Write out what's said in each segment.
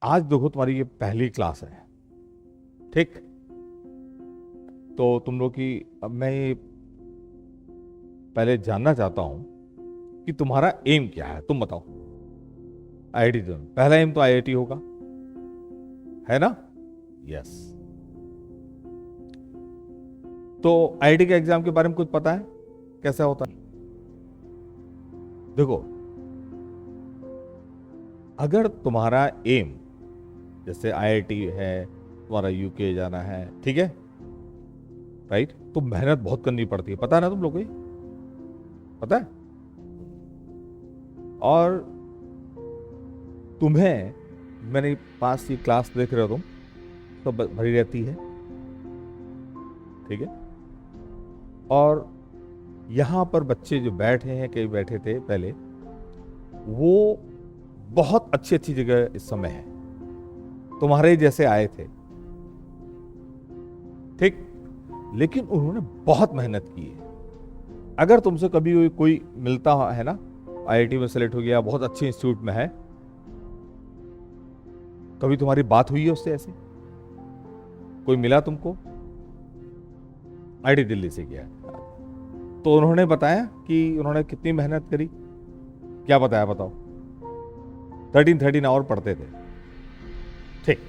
आज देखो तुम्हारी ये पहली क्लास है, ठीक? तो तुम लोग की अब मैं ये पहले जानना चाहता हूं कि तुम्हारा एम क्या है, तुम बताओ। आईआईटी तो पहला एम तो आईआईटी होगा, है ना? यस। तो आईआईटी के एग्जाम के बारे में कुछ पता है कैसा होता है? देखो, अगर तुम्हारा एम जैसे आईआईटी है, तुम्हारा यूके जाना है, ठीक है, राइट, तो मेहनत बहुत करनी पड़ती है, पता है ना तुम लोग को? पता है? और तुम्हें, मेरे पास ये क्लास देख रहे हो तुम, तो भरी रहती है, ठीक है? और यहां पर बच्चे जो बैठे हैं, कई बैठे थे पहले, वो बहुत अच्छी अच्छी जगह इस समय है, तुम्हारे जैसे आए थे, ठीक? लेकिन उन्होंने बहुत मेहनत की है। अगर तुमसे कभी कोई मिलता है ना, आईआईटी में सेलेक्ट हो गया, बहुत अच्छे इंस्टीट्यूट में है, कभी तुम्हारी बात हुई है उससे? ऐसे कोई मिला तुमको? आईआईटी दिल्ली से गया, तो उन्होंने बताया कि उन्होंने कितनी मेहनत करी? क्या बताया बताओ? 13 आवर पढ़ते थे, ठीक?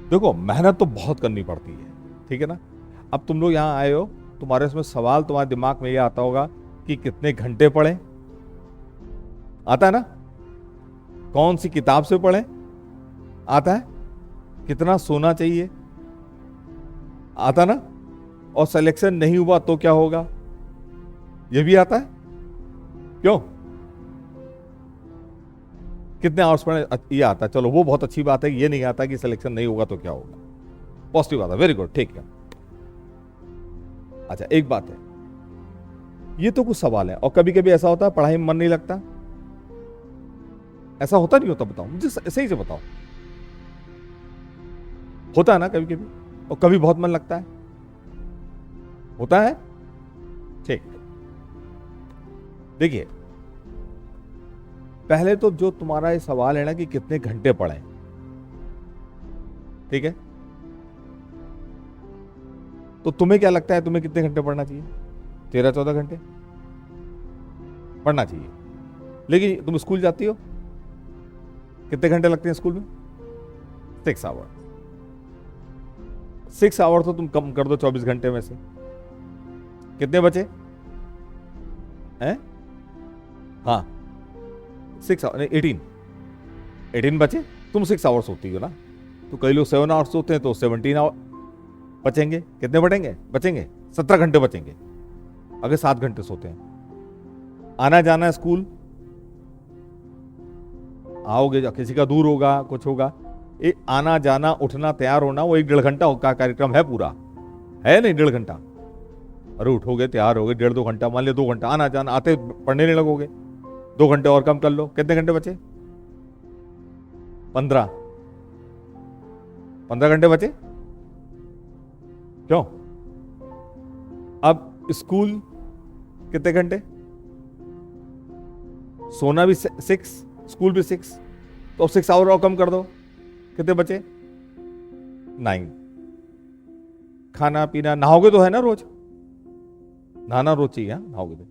देखो, मेहनत तो बहुत करनी पड़ती है, ठीक है ना? अब तुम लोग यहां आए हो, तुम्हारे उसमें सवाल तुम्हारे दिमाग में ये आता होगा कि कितने घंटे पढ़े, आता है ना? कौन सी किताब से पढ़े, आता है? कितना सोना चाहिए, आता ना? और सिलेक्शन नहीं हुआ तो क्या होगा, ये भी आता है? क्यों? कितने आवर्स पढ़े, ये आता है। चलो, वो बहुत अच्छी बात है। ये नहीं आता कि सिलेक्शन नहीं होगा तो क्या होगा, पॉजिटिव बात है, वेरी गुड, ठीक है। अच्छा, एक बात है, ये तो कुछ सवाल है, और कभी कभी ऐसा होता है पढ़ाई में मन नहीं लगता, ऐसा होता नहीं होता? बताओ मुझे, सही से बताओ। होता है ना कभी कभी, और कभी बहुत मन लगता है, होता है, ठीक? देखिए, पहले तो जो तुम्हारा ये सवाल है ना कि कितने घंटे पढ़े, ठीक है, तो तुम्हें क्या लगता है तुम्हें कितने घंटे पढ़ना चाहिए? 13-14 घंटे पढ़ना चाहिए। लेकिन तुम स्कूल जाती हो, कितने घंटे लगते हैं स्कूल में? 6 आवर। 6 आवर तो तुम कम कर दो 24 घंटे में से, कितने बचे हैं? हाँ, 6 आवर, 18 बचे। तुम 6 आवर्स सोती हो ना, तो कई लोग 7 आवर्स सोते हैं, तो 17 आवर बचेंगे। कितने बचेंगे? 17 घंटे बचेंगे अगर 7 घंटे सोते हैं। आना जाना स्कूल, आओगे, किसी का दूर होगा, कुछ होगा, आना जाना, उठना, तैयार होना, वो 1-1.5 घंटा का कार्यक्रम है पूरा, है नहीं? 1.5 घंटा। अरे उठोगे, तैयार होगे, 1.5-2 घंटा, मान लिया 2 घंटा आना जाना, आते पढ़ने नहीं लगोगे, 2 घंटे और कम कर लो, कितने घंटे बचे? 15 घंटे बचे। क्यों? अब स्कूल कितने घंटे? सोना भी 6, स्कूल भी 6, तो 6 आवर और कम कर दो, कितने बचे? 9। खाना पीना, नहाओगे तो है ना रोज? नहाना रोज चाहिए, नहाओगे तो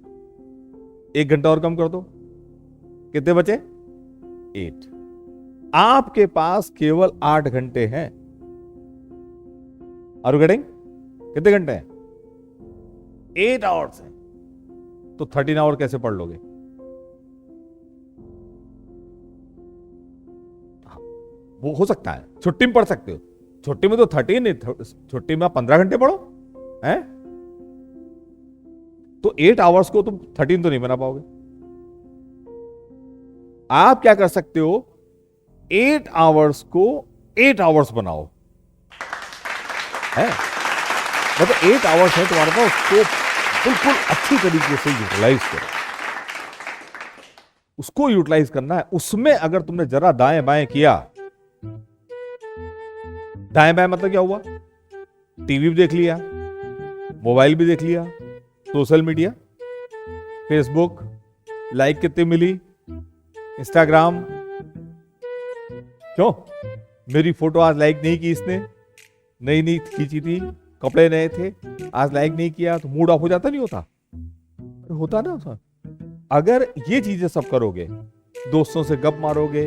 1 घंटा और कम कर दो, कितने बचे? 8। आपके पास केवल 8 घंटे हैं। Are you getting? कितने घंटे हैं? 8 आवर्स हैं। तो 13 आवर कैसे पढ़ लोगे? वो हो सकता है छुट्टी में पढ़ सकते हो, छुट्टी में तो 13 नहीं, छुट्टी में आप 15 घंटे पढ़ो, हैं? तो 8 आवर्स को तुम 13 तो नहीं बना पाओगे। आप क्या कर सकते हो, 8 आवर्स को 8 आवर्स बनाओ, है? मतलब 8 आवर्स है तुम्हारे पास, उसको बिल्कुल अच्छी तरीके से यूटिलाइज करो। उसको यूटिलाइज करना है। उसमें अगर तुमने जरा दाएं बाएं किया, दाएं बाएं मतलब क्या हुआ? टीवी भी देख लिया, मोबाइल भी देख लिया, सोशल मीडिया, फेसबुक, लाइक कितनी मिली, इंस्टाग्राम, क्यों? मेरी फोटो आज लाइक नहीं की इसने, नई नई खींची थी, कपड़े नए थे, आज लाइक नहीं किया तो मूड ऑफ हो जाता, नहीं होता? होता ना सर। अगर ये चीजें सब करोगे, दोस्तों से गप मारोगे,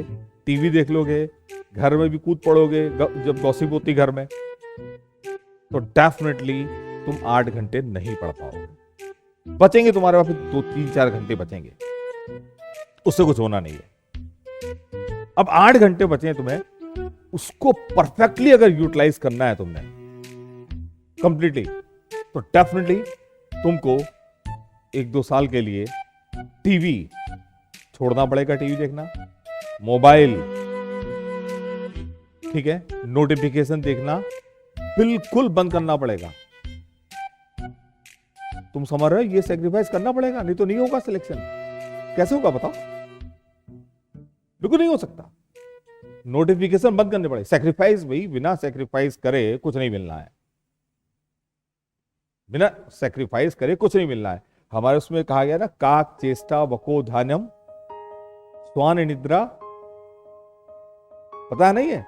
टीवी देख लोगे, घर में भी कूद पड़ोगे जब गॉसिप होती घर में, तो डेफिनेटली तुम 8 घंटे नहीं पढ़ पाओगे। बचेंगे तुम्हारे पास 2-3-4 घंटे बचेंगे, उससे कुछ होना नहीं है। अब 8 घंटे बचे हैं तुम्हें, उसको परफेक्टली अगर यूटिलाइज करना है तुमने कंप्लीटली, तो डेफिनेटली तुमको 1-2 साल के लिए टीवी छोड़ना पड़ेगा, टीवी देखना, मोबाइल, ठीक है, नोटिफिकेशन देखना बिल्कुल बंद करना पड़ेगा। तुम समझ रहे हो? ये सेक्रीफाइस करना पड़ेगा, नहीं तो नहीं होगा सिलेक्शन। कैसे होगा बताओ? बिल्कुल नहीं हो सकता। नोटिफिकेशन बंद करने पड़े, सेक्रीफाइस भाई, बिना सेक्रीफाइस करे कुछ नहीं मिलना है, बिना सेक्रीफाइस करे कुछ नहीं मिलना है। हमारे उसमें कहा गया ना, काक चेष्टा वको धान्यम स्वान निद्रा, पता नहीं है,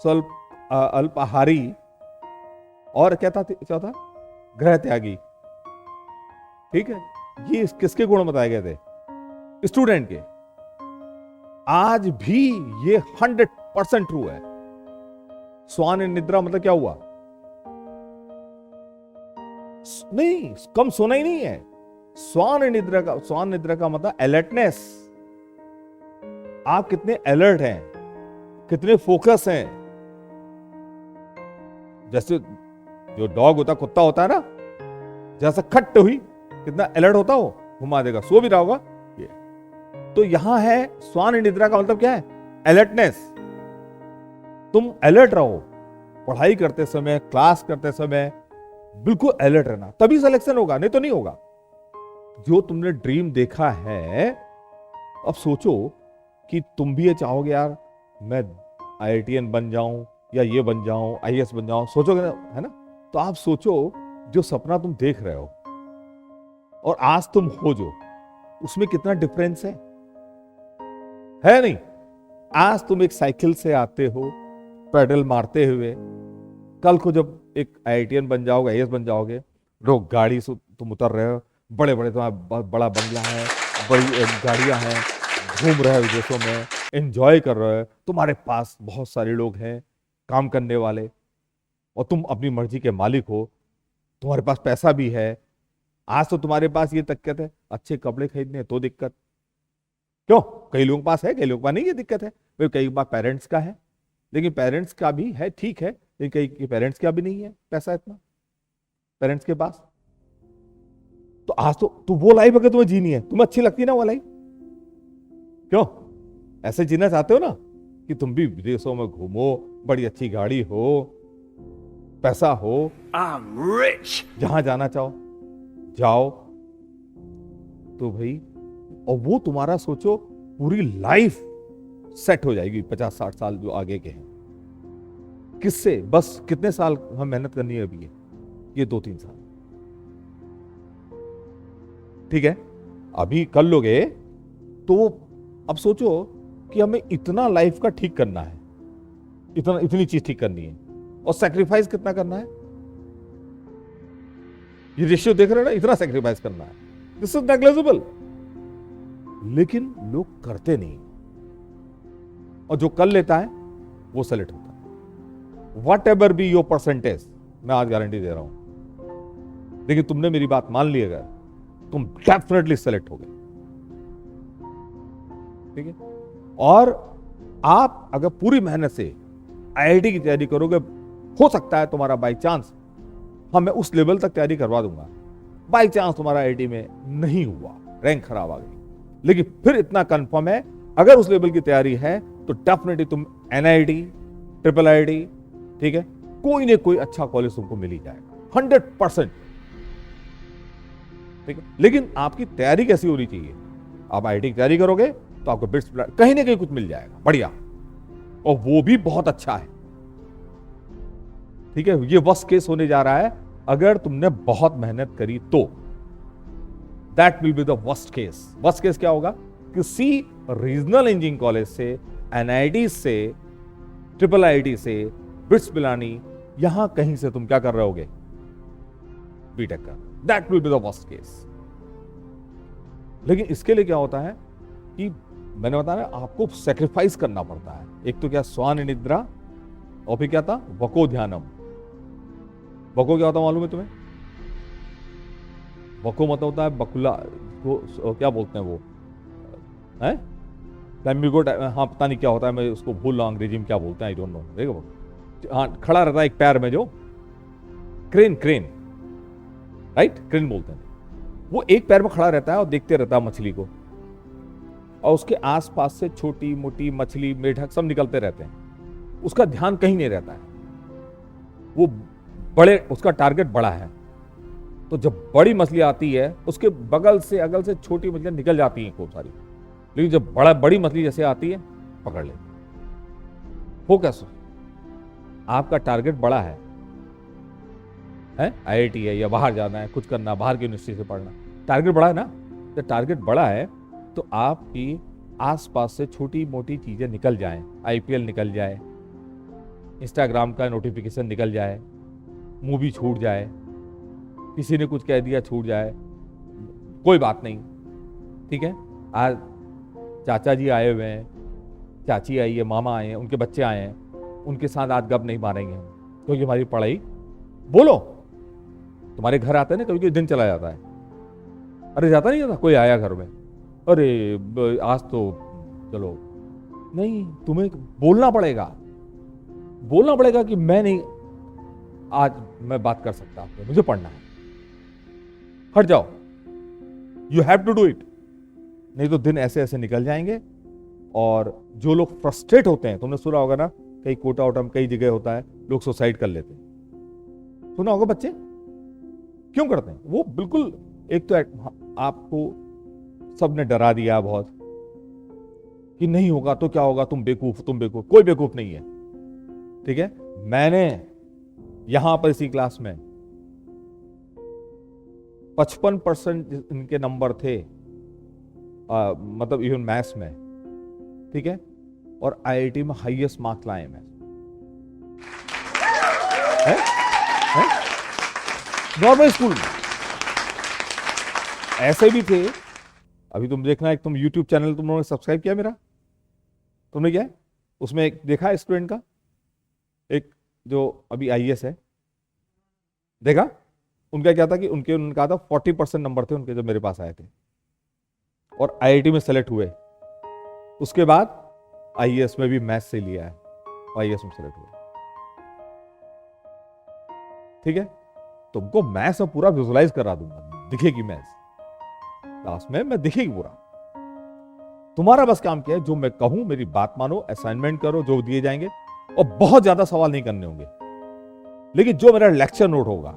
स्वल्प अल्पाहारी, और क्या था चौथा? ग्रह त्यागी। ठीक है, ये किसके गुण बताए गए थे? स्टूडेंट के। आज भी ये 100% ट्रू है। स्वान निद्रा मतलब क्या हुआ? नहीं, कम सोना ही नहीं है। स्वान निद्रा का मतलब अलर्टनेस। आप कितने अलर्ट हैं, कितने फोकस हैं। जैसे जो डॉग होता, कुत्ता होता है ना, जैसा खट्ट हुई कितना अलर्ट होता हो, घुमा देगा, सो भी रहा होगा ये। तो यहां है स्वान निद्रा का मतलब क्या है? अलर्टनेस। तुम अलर्ट रहो, पढ़ाई करते समय, क्लास करते समय बिल्कुल अलर्ट रहना, तभी सिलेक्शन होगा, नहीं तो नहीं होगा। जो तुमने ड्रीम देखा है, अब सोचो कि तुम भी ये चाहोगे, यार मैं IITian बन जाऊं, या ये बन जाऊं, IAS बन जाऊं, सोचोगे ना, है ना? तो आप सोचो, जो सपना तुम देख रहे हो और आज तुम हो जो, उसमें कितना डिफरेंस है नहीं? आज तुम एक साइकिल से आते हो, पैडल मारते हुए, कल को जब एक IITian बन जाओगे, IAS बन जाओगे, लोग गाड़ी से तुम उतर रहे हो, बड़े बड़े तुम्हारा बड़ा बंगला है, बड़ी गाड़ियां हैं, घूम रहे हो विदेशों में, एंजॉय कर रहे हो, तुम्हारे पास बहुत सारे लोग हैं काम करने वाले, और तुम अपनी मर्जी के मालिक हो, तुम्हारे पास पैसा भी है। आज तो तुम्हारे पास ये दिक्कत है, अच्छे कपड़े खरीदने तो दिक्कत। क्यों? कई लोगों के पास है, कई लोगों के पास नहीं, ये दिक्कत है भाई। कई बार पेरेंट्स का है, लेकिन पेरेंट्स का भी है, ठीक है, लेकिन कई के पेरेंट्स का भी नहीं है पैसा इतना पेरेंट्स के पास। तो आज तो वो लाइफ अगर तुम्हें जीनी है, तुम्हें अच्छी लगती है ना वो लाइफ? क्यों ऐसे जीना चाहते हो ना, कि तुम भी विदेशों में घूमो, बड़ी अच्छी गाड़ी हो, पैसा हो, I'm rich, जहां जाना चाहो जाओ, तो भाई, और वो तुम्हारा सोचो पूरी लाइफ सेट हो जाएगी 50-60 साल जो आगे के हैं। किससे? बस कितने साल हम मेहनत करनी है अभी? ये 2-3 साल, ठीक है, अभी कर लोगे तो अब सोचो कि हमें इतना लाइफ का ठीक करना है, इतनी चीज ठीक करनी है, और सैक्रिफाइस कितना करना है? ये रेशियो देख रहे हो ना, इतना सैक्रिफाइस करना है। This is negligible. लेकिन लोग करते नहीं, और जो कर लेता है वो सेलेक्ट होता है। What ever be your percentage, मैं आज गारंटी दे रहा हूं, लेकिन तुमने मेरी बात मान ली, अगर तुम डेफिनेटली सेलेक्ट हो गए, ठीक है। और आप अगर पूरी मेहनत से IIT की तैयारी करोगे, हो सकता है तुम्हारा बाई चांस, हाँ मैं उस लेवल तक तैयारी करवा दूंगा, बाई चांस तुम्हारा IIT में नहीं हुआ, रैंक खराब आ गई, लेकिन फिर इतना कंफर्म है, अगर उस लेवल की तैयारी है तो डेफिनेटली तुम NIT, IIIT, ठीक है, कोई ना कोई अच्छा कॉलेज तुमको मिल ही जाएगा 100%, ठीक है। लेकिन आपकी तैयारी कैसी होनी चाहिए? आप IIT की तैयारी करोगे तो आपको बिट्स कहीं ना कहीं कुछ मिल जाएगा बढ़िया, और वो भी बहुत अच्छा है, ठीक है। ये वर्स्ट केस होने जा रहा है, अगर तुमने बहुत मेहनत करी तो that will be the worst case. Worst case क्या होगा? किसी रीजनल इंजीनियरिंग कॉलेज से, NIT से ट्रिपल आईटी से, बिट्स पिलानी, यहां कहीं से तुम क्या कर रहे होगे? बीटेक कर। That will be the worst case. लेकिन इसके लिए क्या होता है कि मैंने बताया आपको सेक्रीफाइस करना पड़ता है। एक तो क्या स्वान निद्रा, और फिर क्या था वको ध्यानम। वको क्या होता मालूम है तुम्हें? वको मतलब होता है बकुला को, क्या बोलते हैं वो है फ्लैमिंगो, हाँ पता नहीं क्या होता है, मैं उसको भूल रहा हूँ अंग्रेजी में क्या बोलते हैं, आई डोंट नो। देखो हाँ, खड़ा रहता है एक पैर में जो, क्रेन, क्रेन, राइट, क्रेन बोलते हैं। वो एक पैर में खड़ा रहता है और देखते रहता है मछली को, और उसके आसपास से छोटी मोटी मछली, मेढक सब निकलते रहते हैं। उसका ध्यान कहीं नहीं रहता है, वो बड़े, उसका टारगेट बड़ा है। तो जब बड़ी मछली आती है उसके बगल से अगल से छोटी मछलियां निकल जाती हैं खूब सारी, लेकिन जब बड़ी मछली जैसे आती है पकड़ लेती। वो कैसे? आपका टारगेट बड़ा है आईआईटी है या बाहर जाना है, कुछ करना, बाहर की यूनिवर्सिटी से पढ़ना, टारगेट बड़ा है ना। जब टारगेट बड़ा है तो आपकी आसपास से छोटी मोटी चीजें निकल जाएं, आईपीएल निकल जाए, इंस्टाग्राम का नोटिफिकेशन निकल जाए, मूवी छूट जाए, किसी ने कुछ कह दिया छूट जाए, कोई बात नहीं, ठीक है। आज चाचा जी आए हुए हैं, चाची आई है, मामा आए हैं, उनके बच्चे आए हैं, उनके साथ आज गप नहीं मारेंगे हम, क्योंकि हमारी पढ़ाई, बोलो तुम्हारे घर आते हैं ना कभी कभी दिन चला जाता है, अरे जाता नहीं जाता, कोई आया घर में, अरे आज तो चलो, नहीं, तुम्हें बोलना पड़ेगा कि मैं नहीं, आज मैं बात कर सकता आपसे, मुझे पढ़ना है, हट जाओ, you have to do it. नहीं तो दिन ऐसे ऐसे निकल जाएंगे। और जो लोग फ्रस्ट्रेट होते हैं, तुमने सुना होगा ना, कई कोटा वोटा में कई जगह होता है, लोग सुसाइड कर लेते हैं, सुना होगा। बच्चे क्यों करते हैं? वो बिल्कुल, एक तो आपको सबने डरा दिया बहुत कि नहीं होगा तो क्या होगा, तुम बेवकूफ, कोई बेवकूफ नहीं है, ठीक है। मैंने यहां पर इसी क्लास में 55% इनके नंबर थे, मतलब इवन मैथ्स में, ठीक है, और आईआईटी में हाईएस्ट मार्क्स लाए मैं, नॉर्मल स्कूल में ऐसे भी थे। अभी तुम देखना, एक तुम यूट्यूब चैनल तुम लोगों ने सब्सक्राइब किया मेरा, तुमने क्या है उसमें एक देखा स्टूडेंट का, एक जो अभी आईएएस है, देखा उनका क्या था कि उन्होंने कहा था 40% नंबर थे उनके, जब मेरे पास आए थे और आईआईटी में सेलेक्ट हुए। उसके बाद आईएएस में भी मैथ्स से लिया है, आईएएस में सेलेक्ट हुए, ठीक है। तुमको मैथ्स में पूरा विजुअलाइज करा दूंगा, दिखेगी मैथ्स क्लास में, मैं दिखेगी पूरा। तुम्हारा बस काम क्या है, जो मैं कहूं मेरी बात मानो, असाइनमेंट करो जो दिए जाएंगे, और बहुत ज्यादा सवाल नहीं करने होंगे, लेकिन जो मेरा लेक्चर नोट होगा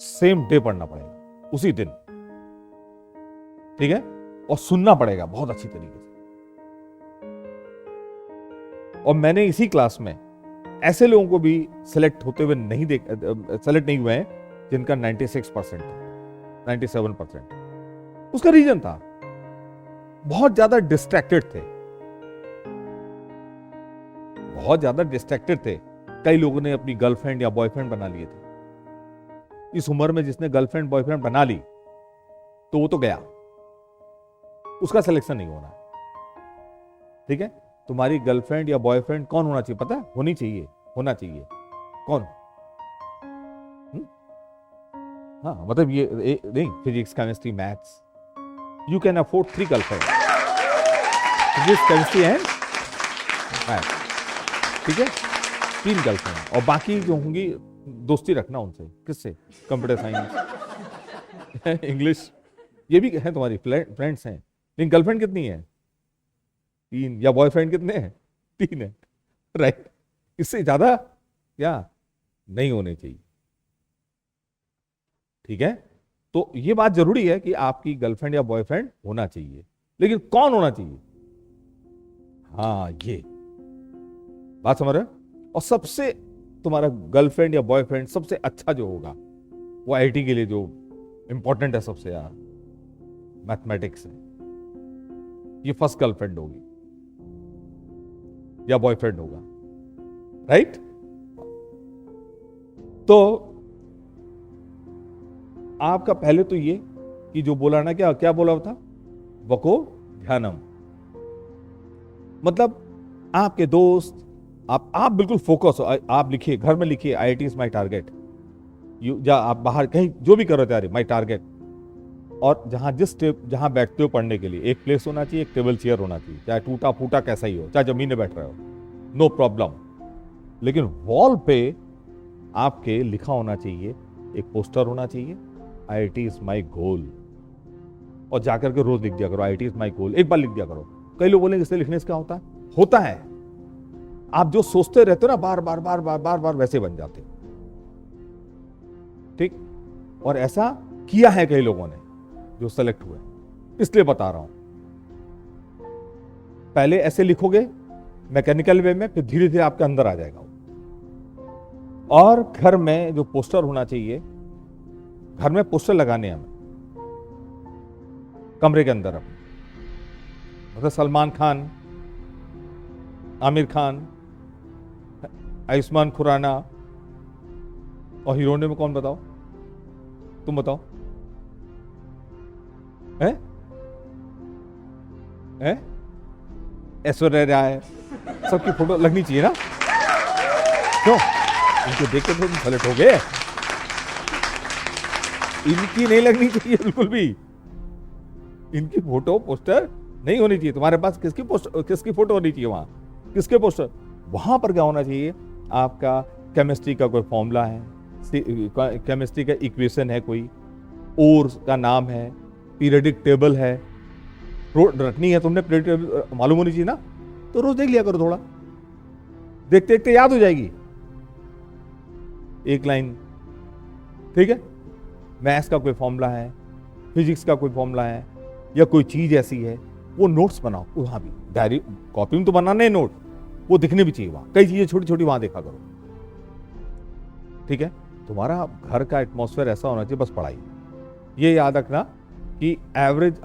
सेम डे पढ़ना पड़ेगा, उसी दिन, ठीक है, और सुनना पड़ेगा बहुत अच्छी तरीके से। और मैंने इसी क्लास में ऐसे लोगों को भी सेलेक्ट होते हुए सेलेक्ट नहीं हुए हैं जिनका 96% था, 97%। उसका रीजन था बहुत ज्यादा डिस्ट्रैक्टेड थे, कई लोगों ने अपनी गर्लफ्रेंड या बॉयफ्रेंड बना लिए थे। इस उम्र में जिसने गर्लफ्रेंड बॉयफ्रेंड बना ली तो वो तो गया, उसका सिलेक्शन नहीं होना, ठीक है। तुम्हारी गर्लफ्रेंड या बॉयफ्रेंड कौन होना चाहिए पता है? होना चाहिए कौन? हाँ, मतलब ये नहीं, physics, chemistry, maths, you can afford 3 girlfriend, physics, chemistry and maths, ठीक है, 3 गर्लफ्रेंड, और बाकी जो होंगी दोस्ती रखना उनसे। किससे? कंप्यूटर साइंस, इंग्लिश, ये भी है तुम्हारी फ्रेंड्स हैं, लेकिन गर्लफ्रेंड कितनी है? 3। या बॉयफ्रेंड कितने हैं? 3 है, राइट। इससे ज्यादा क्या नहीं होने चाहिए, ठीक है। तो ये बात जरूरी है कि आपकी गर्लफ्रेंड या बॉयफ्रेंड होना चाहिए, लेकिन कौन होना चाहिए? हाँ, ये बात समझ रहे हो? और सबसे तुम्हारा गर्लफ्रेंड या बॉयफ्रेंड सबसे अच्छा जो होगा वो आईआईटी के लिए जो इंपॉर्टेंट है सबसे, यार मैथमेटिक्स है, ये फर्स्ट गर्लफ्रेंड होगी या बॉयफ्रेंड होगा, राइट? तो आपका पहले तो ये कि जो बोला ना, क्या क्या बोला था, वको ध्यानम, मतलब आपके दोस्त, आप बिल्कुल फोकस हो। आप लिखिए, घर में लिखिए, IIT इज माई टारगेट। या आप बाहर कहीं जो भी करो तैयारी, माई टारगेट। और जहां बैठते हो पढ़ने के लिए एक प्लेस होना चाहिए, एक टेबल चेयर होना चाहिए, चाहे टूटा फूटा कैसा ही हो, चाहे जमीन में बैठ रहे हो, नो प्रॉब्लम। लेकिन वॉल पे आपके लिखा होना चाहिए, एक पोस्टर होना चाहिए, IIT इज माई गोल। और जाकर के रोज लिख दिया करो, IIT इज माई गोल, एक बार लिख दिया करो। कई लोग बोलेंगे इससे लिखने से क्या होता है? होता है, आप जो सोचते रहते हो ना बार बार बार बार बार बार, वैसे बन जाते हो। ठीक? और ऐसा किया है कई लोगों ने जो सेलेक्ट हुए, इसलिए बता रहा हूं। पहले ऐसे लिखोगे मैकेनिकल वे में, फिर धीरे धीरे आपके अंदर आ जाएगा। और घर में जो पोस्टर होना चाहिए, घर में पोस्टर लगाने हमें कमरे के अंदर अपने, मतलब सलमान खान, आमिर खान, आयुष्मान खुराना, और हीरोइनों में कौन बताओ? तुम बताओ। हैं? हैं? ऐश्वर्या राय, सबकी फोटो लगनी चाहिए ना? क्यों? इनको देख के तो तुम सेलेक्ट हो गए। इनकी नहीं लगनी चाहिए बिल्कुल भी। इनकी फोटो पोस्टर नहीं होनी चाहिए। तुम्हारे पास किसकी फोटो होनी चाहिए? वहां किसके पोस्टर? वहां पर क्या होना चाहिए? आपका केमिस्ट्री का कोई फॉर्मूला है, केमिस्ट्री का इक्वेशन है, कोई और का नाम है, पीरियडिक टेबल है, रखनी है तुमने, पीरियडिक टेबल मालूम होनी चाहिए ना। तो रोज देख लिया करो, थोड़ा देखते देखते याद हो जाएगी एक लाइन। ठीक है? मैथ्स का कोई फॉर्मूला है, फिजिक्स का कोई फॉर्मूला है, या कोई चीज ऐसी है, वो नोट्स बनाओ। वहां भी डायरी कॉपी में तो बनाने नोट, वो दिखने भी चाहिए वहां। कई चीजें छोटी छोटी वहां देखा करो। ठीक है? तुम्हारा घर का एटमॉस्फेयर ऐसा होना चाहिए, बस पढ़ाई। ये याद रखना कि एवरेज,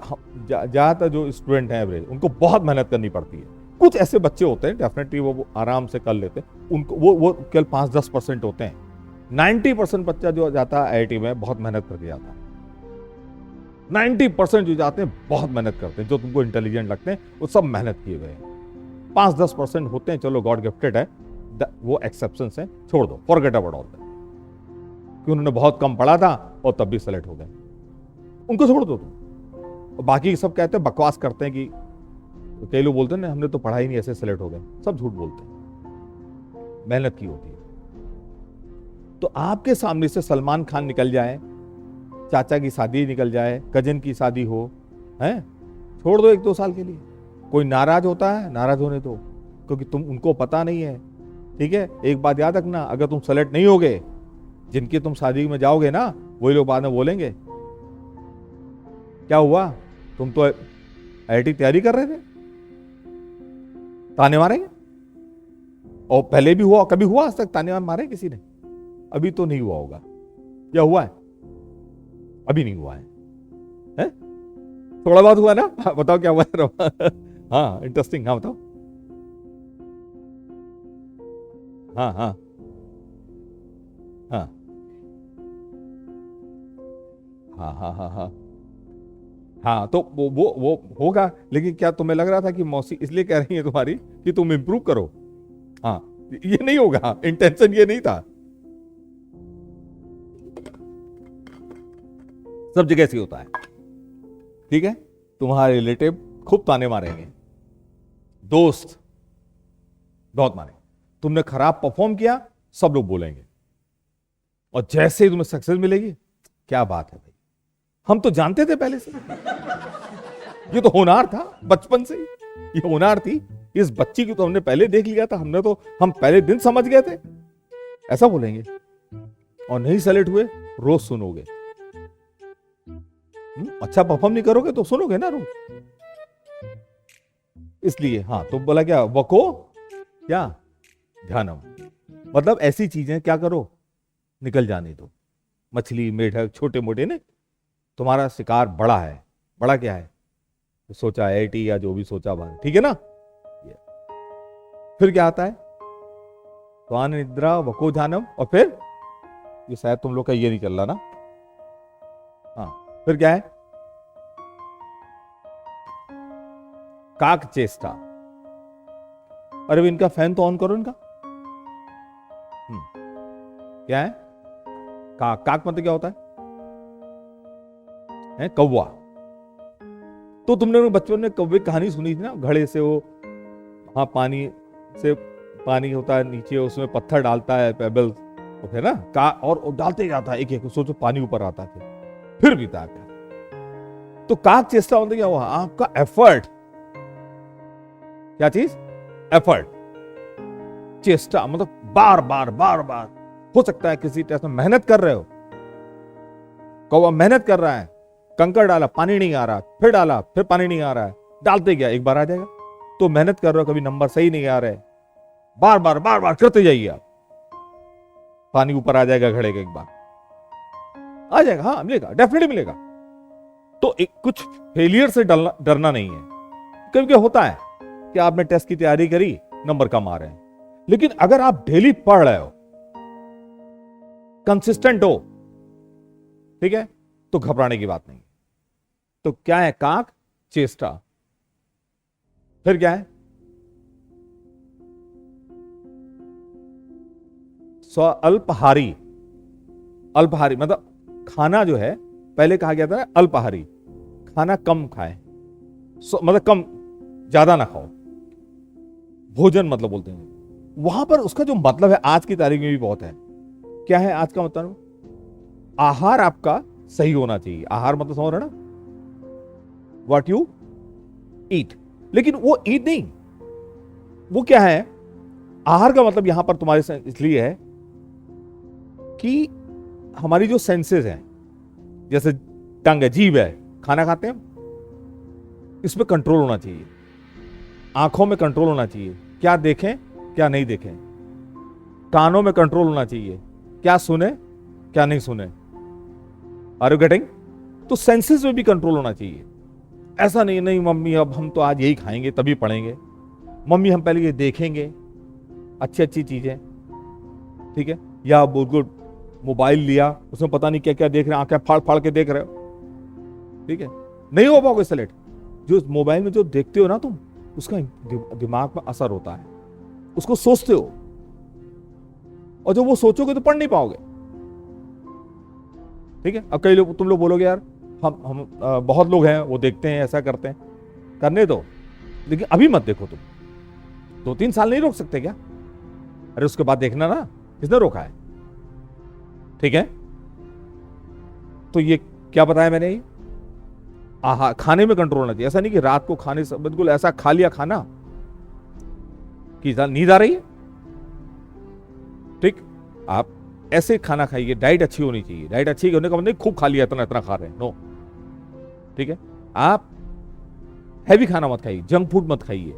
ज्यादातर जो स्टूडेंट हैं एवरेज, उनको बहुत मेहनत करनी पड़ती है। कुछ ऐसे बच्चे होते हैं डेफिनेटली वो आराम से कर लेते हैं, उनको वो केवल 5-10% होते हैं। 90% बच्चा जो जाता है IIT में बहुत मेहनत करके जाता है। 90% जो जाते हैं बहुत मेहनत करते हैं, जो तुमको इंटेलिजेंट लगते हैं वो सब मेहनत किए हुए हैं। 5-10% होते हैं, चलो गॉड गिफ्टेड है, वो एक्सेप्शन है, छोड़ दो, फॉरगेट अबाउट ऑल दैट, कि उन्होंने बहुत कम पढ़ा था और तब भी सेलेक्ट हो गए, उनको छोड़ दो तुम। बाकी सब कहते हैं, बकवास करते हैं, कि कई लोग बोलते हैं ना हमने तो पढ़ा ही नहीं, ऐसे सेलेक्ट हो गए। सब झूठ बोलते हैं, मेहनत की होती है। तो आपके सामने से सलमान खान निकल जाए, चाचा की शादी निकल जाए, कजन की शादी हो, हैं, छोड़ दो 1-2 साल के लिए। कोई नाराज होता है, नाराज होने दो, क्योंकि तुम उनको पता नहीं है। ठीक है? एक बात याद रखना, अगर तुम सेलेक्ट नहीं होगे, जिनकी तुम शादी में जाओगे ना, वही लोग बाद में बोलेंगे क्या हुआ, तुम तो IIT तैयारी कर रहे थे, ताने मारेंगे। और पहले भी हुआ, कभी हुआ आज तक ताने मारे किसी ने? अभी तो नहीं हुआ होगा, या हुआ है? अभी नहीं हुआ है, है? थोड़ा बहुत हुआ ना? हाँ, बताओ क्या हुआ है? हाँ, इंटरेस्टिंग। हाँ बताओ। हाँ हाँ हाँ हाँ हाँ हाँ हाँ हाँ, तो वो होगा। लेकिन क्या तुम्हें लग रहा था कि मौसी इसलिए कह रही है तुम्हारी कि तुम इंप्रूव करो? हाँ, ये नहीं होगा, इंटेंशन ये नहीं था। सब जगह ऐसे होता है। ठीक है? तुम्हारे रिलेटिव खूब ताने मारेंगे, दोस्त बहुत मारेंगे, तुमने खराब परफॉर्म किया, सब लोग बोलेंगे। और जैसे ही तुम्हें सक्सेस मिलेगी, क्या बात है भाई, हम तो जानते थे पहले से, ये तो होनार था बचपन से, ये होनार थी इस बच्ची की, तो हमने पहले देख लिया था, हम पहले दिन समझ गए थे, ऐसा बोलेंगे। और नहीं सेलेक्ट हुए, रोज सुनोगे। अच्छा परफॉर्म नहीं करोगे तो सुनोगे ना रोज। इसलिए हाँ, तो बोला क्या, वको क्या ध्यानम, मतलब ऐसी चीजें क्या करो, निकल जाने दो। मछली, मेढक, छोटे मोटे ने, तुम्हारा शिकार बड़ा है। बड़ा क्या है? सोचा IIT या जो भी सोचा बाहर, ठीक है ना? फिर क्या आता है? स्वान निद्रा वको ध्यानम, और फिर ये शायद तुम लोग का ये नहीं चल रहा ना, हाँ फिर क्या है, काक चेष्टा। अरे इनका फैन तो ऑन करो इनका। क्या है काक? काक मतलब क्या होता है कौवा। तो तुमने बचपन में कौवे कहानी सुनी थी ना, घड़े से वो, हाँ पानी से, पानी होता है नीचे, उसमें पत्थर डालता है, पेबल्स, है ना, और डालते जाता है एक एक, सोचो पानी ऊपर आता है, फिर भी ताक है। तो काक चेष्टा मतलब क्या हुआ? आपका एफर्ट, क्या चीज? एफर्ट, चेष्टा मतलब बार बार बार बार। हो सकता है किसी टेस्ट में मेहनत कर रहे हो, कौवा मेहनत कर रहा है, कंकड़ डाला पानी नहीं आ रहा, फिर डाला फिर पानी नहीं आ रहा है, डालते गया एक बार आ जाएगा। तो मेहनत कर रहे हो, कभी नंबर सही नहीं आ रहे, बार बार बार बार करते जाइए आप, पानी ऊपर आ जाएगा घड़े के, एक बार आ जाएगा, हाँ मिलेगा, डेफिनेटली मिलेगा। तो कुछ फेलियर से डरना नहीं है। कभी कभी होता है कि आपने टेस्ट की तैयारी करी, नंबर कम आ रहे हैं, लेकिन अगर आप डेली पढ़ रहे हो, कंसिस्टेंट हो, ठीक है, तो घबराने की बात नहीं। तो क्या है? काक चेष्टा। फिर क्या है? अल्पहारी। अल्पहारी मतलब खाना जो है, पहले कहा गया था अल्पहारी, खाना कम खाए, मतलब कम, ज्यादा ना खाओ, भोजन मतलब बोलते हैं। वहां पर उसका जो मतलब है आज की तारीख में भी बहुत है। क्या है आज का मतलब? आहार आपका सही होना चाहिए। आहार मतलब समझ रहे ना, व्हाट यू ईट। लेकिन वो ईट नहीं, वो क्या है? आहार का मतलब यहां पर तुम्हारे से इसलिए है कि हमारी जो सेंसेस हैं, जैसे टंग है, जीभ है, खाना खाते हैं, इस पे कंट्रोल होना चाहिए। आंखों में कंट्रोल होना चाहिए, क्या देखें क्या नहीं देखें। कानों में कंट्रोल होना चाहिए, क्या सुने क्या नहीं सुने। Are you getting? तो सेंसेस में भी कंट्रोल होना चाहिए। ऐसा नहीं, नहीं मम्मी अब हम तो आज यही खाएंगे तभी पढ़ेंगे, मम्मी हम पहले ये देखेंगे अच्छी अच्छी चीजें, ठीक है, या बिल्कुल मोबाइल लिया, उसमें पता नहीं क्या क्या देख रहे हैं, आंखें फाड़ फाड़ के देख रहे हो, ठीक है, नहीं हो पाओगे सेलेक्ट। जो मोबाइल में जो देखते हो ना तुम, उसका दिमाग में असर होता है, उसको सोचते हो, और जब वो सोचोगे तो पढ़ नहीं पाओगे, ठीक है। अब कई लोग, तुम लोग बोलोगे यार हम बहुत लोग हैं वो देखते हैं, ऐसा करते हैं, करने दो, लेकिन अभी मत देखो। तुम 2-3 साल नहीं रोक सकते क्या? अरे उसके बाद देखना ना, किसने रोका है, ठीक है। तो ये क्या बताया मैंने? आहा, खाने में कंट्रोल होना चाहिए। ऐसा नहीं कि रात को खाने से बिल्कुल ऐसा खा लिया खाना कि नींद आ रही है, ठीक। आप ऐसे खाना खाइए, डाइट अच्छी होनी चाहिए। डाइट अच्छी होने का मतलब खूब खा लिया, इतना इतना खा रहे हैं, नो, ठीक है। आप हैवी खाना मत खाइए, जंक फूड मत खाइए,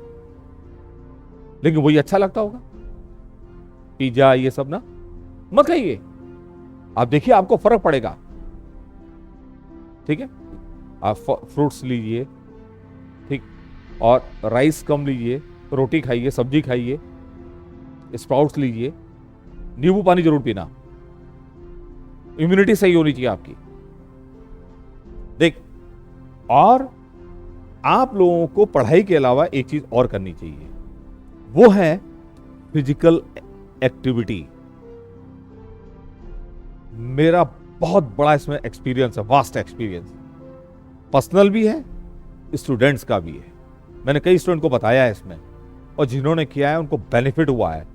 लेकिन वही अच्छा लगता होगा, पिज्जा ये सब ना मत खाइए। आप देखिए आपको फर्क पड़ेगा, ठीक है। आप फ्रूट्स लीजिए, ठीक, और राइस कम लीजिए, रोटी खाइए, सब्जी खाइए, स्प्राउट्स लीजिए, नींबू पानी जरूर पीना। इम्यूनिटी सही होनी चाहिए आपकी, देख। और आप लोगों को पढ़ाई के अलावा एक चीज और करनी चाहिए, वो है फिजिकल एक्टिविटी। मेरा बहुत बड़ा इसमें एक्सपीरियंस है, वास्ट एक्सपीरियंस, पर्सनल भी है, स्टूडेंट्स का भी है। मैंने कई स्टूडेंट को बताया है इसमें, और जिन्होंने किया है उनको बेनिफिट हुआ है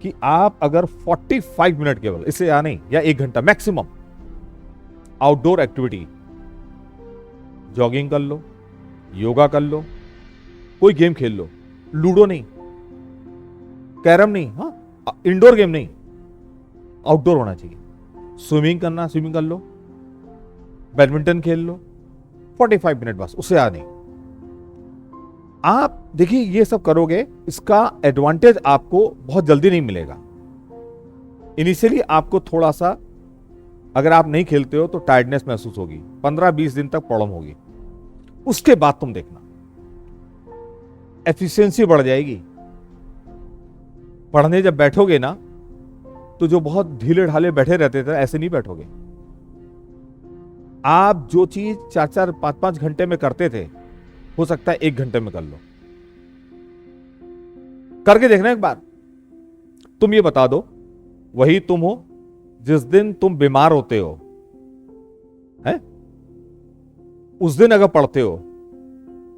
कि आप अगर 45 मिनट केवल, इससे या नहीं, या 1 घंटा मैक्सिमम आउटडोर एक्टिविटी, जॉगिंग कर लो, योगा कर लो, कोई गेम खेल लो, लूडो नहीं, कैरम नहीं, हाँ इंडोर गेम नहीं, आउटडोर होना चाहिए। स्विमिंग करना, स्विमिंग कर लो, बैडमिंटन खेल लो, 45 मिनट बस, उससे आ नहीं। आप देखिए ये सब करोगे, इसका एडवांटेज आपको बहुत जल्दी नहीं मिलेगा। इनिशियली आपको थोड़ा सा, अगर आप नहीं खेलते हो तो टायर्डनेस महसूस होगी, 15-20 दिन तक प्रॉब्लम होगी। उसके बाद तुम देखना एफिशिएंसी बढ़ जाएगी, पढ़ने जब बैठोगे ना, तो जो बहुत ढीले ढाले बैठे रहते थे ऐसे नहीं बैठोगे। आप जो चीज 4-4, 5-5 घंटे में करते थे, हो सकता है 1 घंटे में कर लो। करके देखना एक बार। तुम ये बता दो, वही तुम हो जिस दिन तुम बीमार होते हो, है? उस दिन अगर पढ़ते हो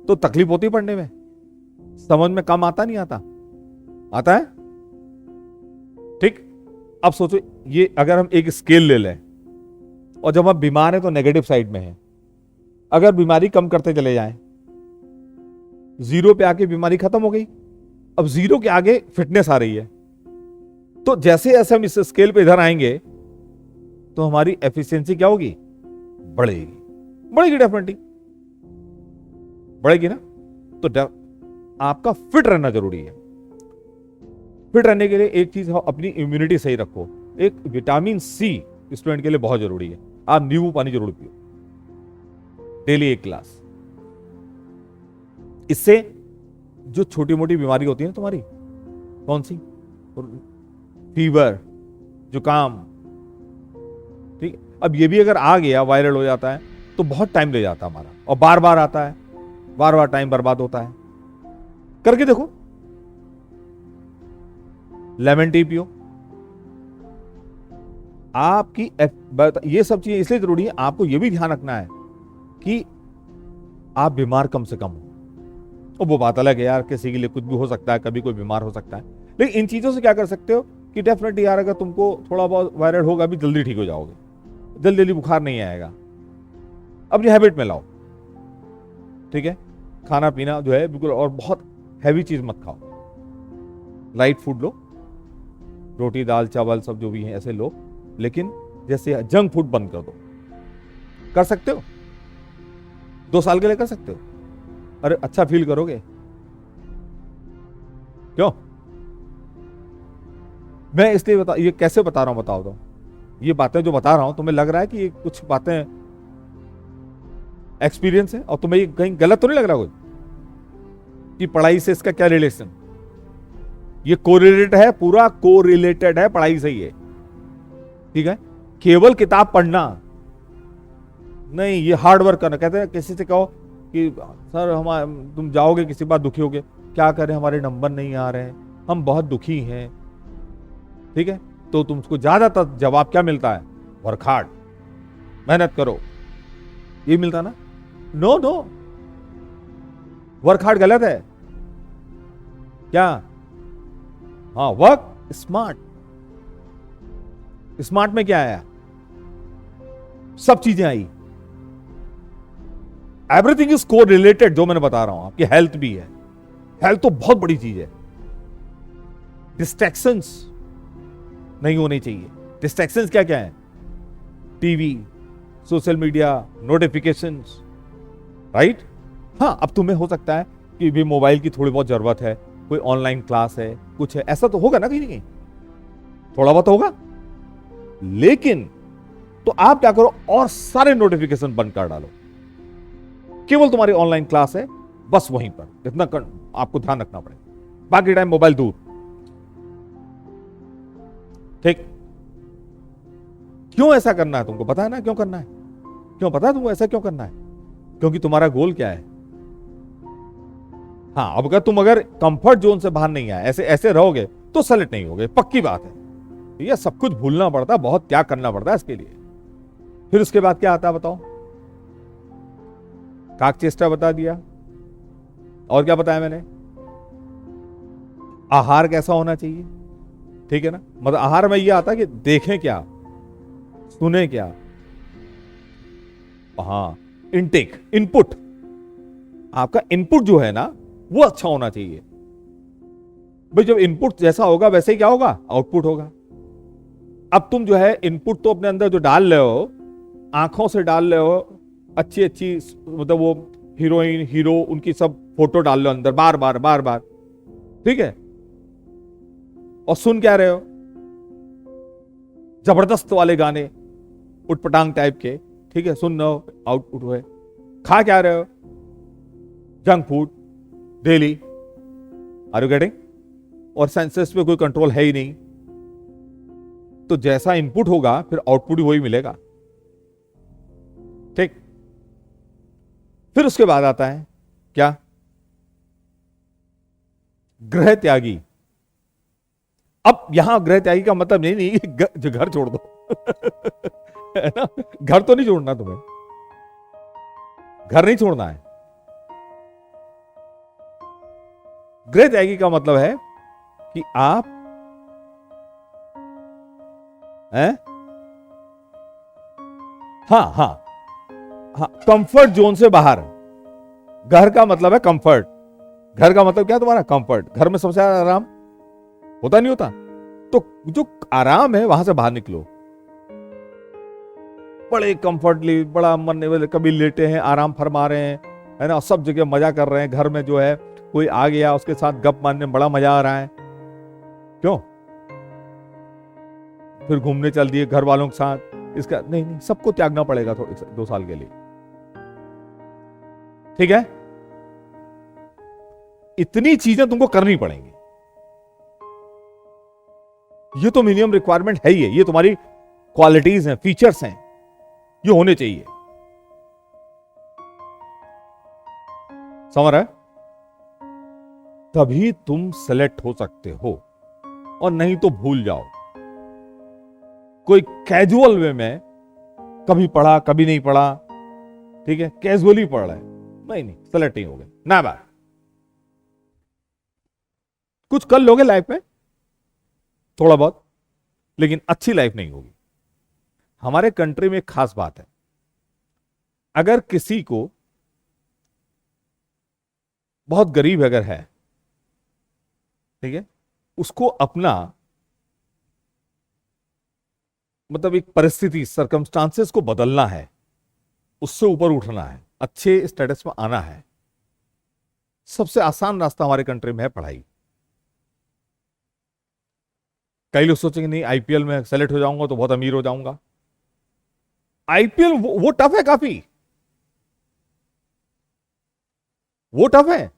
तो तकलीफ होती पढ़ने में, समझ में कम आता नहीं आता? आता है। ठीक। अब सोचो, ये अगर हम एक स्केल ले लें और जब हम बीमार हैं तो नेगेटिव साइड में है, अगर बीमारी कम करते चले जाएं, 0 पे आके बीमारी खत्म हो गई, अब 0 के आगे फिटनेस आ रही है, तो जैसे जैसे हम इस स्केल पे इधर आएंगे तो हमारी एफिशिएंसी क्या होगी? बढ़ेगी। बढ़ेगी, डेफिनेटली बढ़ेगी ना। तो आपका फिट रहना जरूरी है। फिट रहने के लिए एक चीज, अपनी इम्यूनिटी सही रखो। एक विटामिन सी स्टूडेंट के लिए बहुत जरूरी है। आप नींबू पानी जरूर पियो, डेली 1 गिलास। इससे जो छोटी मोटी बीमारी होती है ना तुम्हारी, कौन सी, फीवर, जुकाम, ठीक, अब ये भी अगर आ गया, वायरल हो जाता है तो बहुत टाइम ले जाता है हमारा, और बार बार आता है, बार बार टाइम बर्बाद होता है। करके देखो, लेमन टी पियो। आपकी ये सब चीजें इसलिए जरूरी है, आपको ये भी ध्यान रखना है कि आप बीमार कम से कम हो। और वो बात अलग है यार, किसी के लिए कुछ भी हो सकता है, कभी कोई बीमार हो सकता है, लेकिन इन चीजों से क्या कर सकते हो कि डेफिनेटली यार, अगर तुमको थोड़ा बहुत वायरल होगा भी, जल्दी ठीक हो जाओगे, जल्दी जल्दी बुखार नहीं आएगा। अपनी हैबिट में लाओ, ठीक है? खाना पीना जो है बिल्कुल, और बहुत हैवी चीज मत खाओ, लाइट फूड लो, रोटी दाल चावल सब जो भी है ऐसे लो, लेकिन जैसे जंक फूड बंद कर दो। कर सकते हो, 2 साल के लिए कर सकते हो। अरे अच्छा फील करोगे। क्यों? मैं इसलिए ये कैसे बता रहा हूं, बताओ तो। ये बातें जो बता रहा हूं, तुम्हें लग रहा है कि ये कुछ बातें एक्सपीरियंस है, और तुम्हें ये कहीं गलत तो नहीं लग रहा कोई कि पढ़ाई से इसका क्या रिलेशन? ये कोरिलेटेड है, पूरा कोरिलेटेड है पढ़ाई से ही है, ठीक है? केवल किताब पढ़ना नहीं, ये हार्ड वर्क करना। कहते हैं किसी से कहो कि सर तुम जाओगे किसी बात दुखी होगे, क्या करें हमारे नंबर नहीं आ रहे हैं, हम बहुत दुखी हैं, ठीक है? तो तुमको ज्यादातर जवाब क्या मिलता है? वर्क हार्ड, मेहनत करो, ये मिलता ना? नो नो, वर्क हार्ड गलत है क्या? हाँ, वर्क स्मार्ट। स्मार्ट में क्या आया? सब चीजें आई, एवरीथिंग इज को रिलेटेड। जो मैंने बता रहा हूं, आपकी हेल्थ भी है, हेल्थ तो बहुत बड़ी चीज है। डिस्ट्रैक्शंस नहीं होनी चाहिए। डिस्ट्रैक्शंस क्या क्या है? TV, social media, notifications, right? हाँ, अब तुम्हें हो सकता है कि भी मोबाइल की थोड़ी बहुत जरूरत है, कोई ऑनलाइन क्लास है, कुछ है, ऐसा तो होगा ना, कहीं ना कहीं थोड़ा बहुत होगा। लेकिन तो आप क्या करो, और सारे नोटिफिकेशन बंद कर डालो, केवल तुम्हारी ऑनलाइन क्लास है, बस वहीं पर इतना आपको ध्यान रखना पड़ेगा, बाकी टाइम मोबाइल दूर, ठीक? क्यों ऐसा करना है? तुमको पता है ना क्यों करना है? क्यों पता है तुमको ऐसा क्यों करना है? क्योंकि तुम्हारा गोल क्या है? हाँ, अब अगर कंफर्ट जोन से बाहर नहीं आए, ऐसे ऐसे रहोगे तो सेलेक्ट नहीं होगे, पक्की बात है। ये सब कुछ भूलना पड़ता है, बहुत त्याग करना पड़ता है इसके लिए। फिर उसके बाद क्या आता है बताओ? काक चेष्टा बता दिया, और क्या बताया मैंने? आहार कैसा होना चाहिए, ठीक है ना? मतलब आहार में यह आता है कि देखें क्या, सुने क्या, हाँ, इनटेक, इनपुट, आपका इनपुट जो है ना वो अच्छा होना चाहिए। भाई जब इनपुट जैसा होगा वैसे ही क्या होगा? आउटपुट होगा। अब तुम जो है इनपुट तो अपने अंदर जो डाल रहे हो, आंखों से डाल रहे हो, अच्छी अच्छी, मतलब वो हीरोइन हीरो उनकी सब फोटो डाल लो अंदर बार बार बार बार, ठीक है? और सुन क्या रहे हो? जबरदस्त वाले गाने, उटपटांग टाइप के, ठीक है? सुन रहे हो, आउटपुट हुए। खा क्या रहे हो? Junk food daily. Are you getting? और सेंसस पे कोई कंट्रोल है ही नहीं, तो जैसा इनपुट होगा फिर आउटपुट भी वही मिलेगा। ठीक, फिर उसके बाद आता है क्या, गृह त्यागी। अब यहां गृह त्यागी का मतलब नहीं जो घर छोड़ दो है ना, घर तो नहीं छोड़ना तुम्हें, घर नहीं छोड़ना है। गृह त्यागी का मतलब है कि आप हैं, हाँ, कंफर्ट जोन से बाहर। घर का मतलब है कंफर्ट, घर का मतलब क्या तुम्हारा, कंफर्ट। घर में सबसे ज्यादा आराम होता नहीं होता, तो जो आराम है वहां से बाहर निकलो। बड़े कंफर्टली, बड़ा मन, कभी लेटे हैं आराम फरमा रहे हैं, है ना, सब जगह मजा कर रहे हैं। घर में जो है कोई आ गया उसके साथ गप मारने में बड़ा मजा आ रहा है, क्यों, फिर घूमने चल दिए घर वालों के साथ। इसका नहीं, सबको त्यागना पड़ेगा थोड़े 2 साल के लिए। ठीक है, इतनी चीजें तुमको करनी पड़ेंगी। ये तो मिनिमम रिक्वायरमेंट है ही है, ये तुम्हारी क्वालिटीज हैं, फीचर्स हैं, ये होने चाहिए। समझ रहे, तभी तुम सेलेक्ट हो सकते हो, और नहीं तो भूल जाओ। कोई कैजुअल वे में कभी पढ़ा कभी नहीं पढ़ा, ठीक है, कैजुअली पढ़ रहा है, नहीं सेलेक्ट नहीं हो गए ना बात। कुछ कर लोगे लाइफ में थोड़ा बहुत, लेकिन अच्छी लाइफ नहीं होगी। हमारे कंट्री में एक खास बात है, अगर किसी को बहुत गरीब अगर है, ठीक है, उसको अपना मतलब एक परिस्थिति, सर्कमस्टांसेस को बदलना है, उससे ऊपर उठना है, अच्छे स्टेटस में आना है, सबसे आसान रास्ता हमारे कंट्री में है पढ़ाई। कई लोग सोचेंगे नहीं आईपीएल में सेलेक्ट हो जाऊंगा तो बहुत अमीर हो जाऊंगा। आईपीएल वो टफ है, काफी वो टफ है।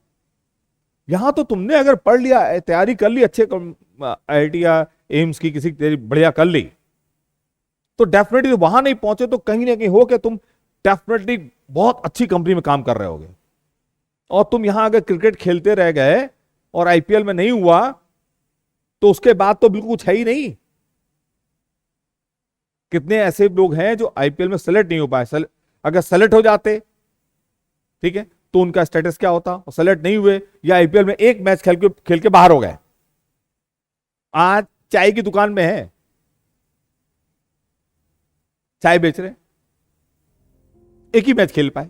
यहां तो तुमने अगर पढ़ लिया, तैयारी कर ली अच्छे आईआईटी या एम्स की किसी बढ़िया कर ली, तो डेफिनेटली वहां नहीं पहुंचे तो कहीं ना कहीं हो के तुम डेफिनेटली बहुत अच्छी कंपनी में काम कर रहे होगे। और तुम यहां अगर क्रिकेट खेलते रह गए और आईपीएल में नहीं हुआ, तो उसके बाद तो बिल्कुल कुछ है ही नहीं। कितने ऐसे लोग हैं जो आईपीएल में सेलेक्ट नहीं हो पाए, अगर सेलेक्ट हो जाते, ठीक है, तो उनका स्टेटस क्या होता, और सेलेक्ट नहीं हुए या आईपीएल में एक मैच खेल के बाहर हो गए, आज चाय की दुकान में है, चाय बेच रहे, एक ही मैच खेल पाए।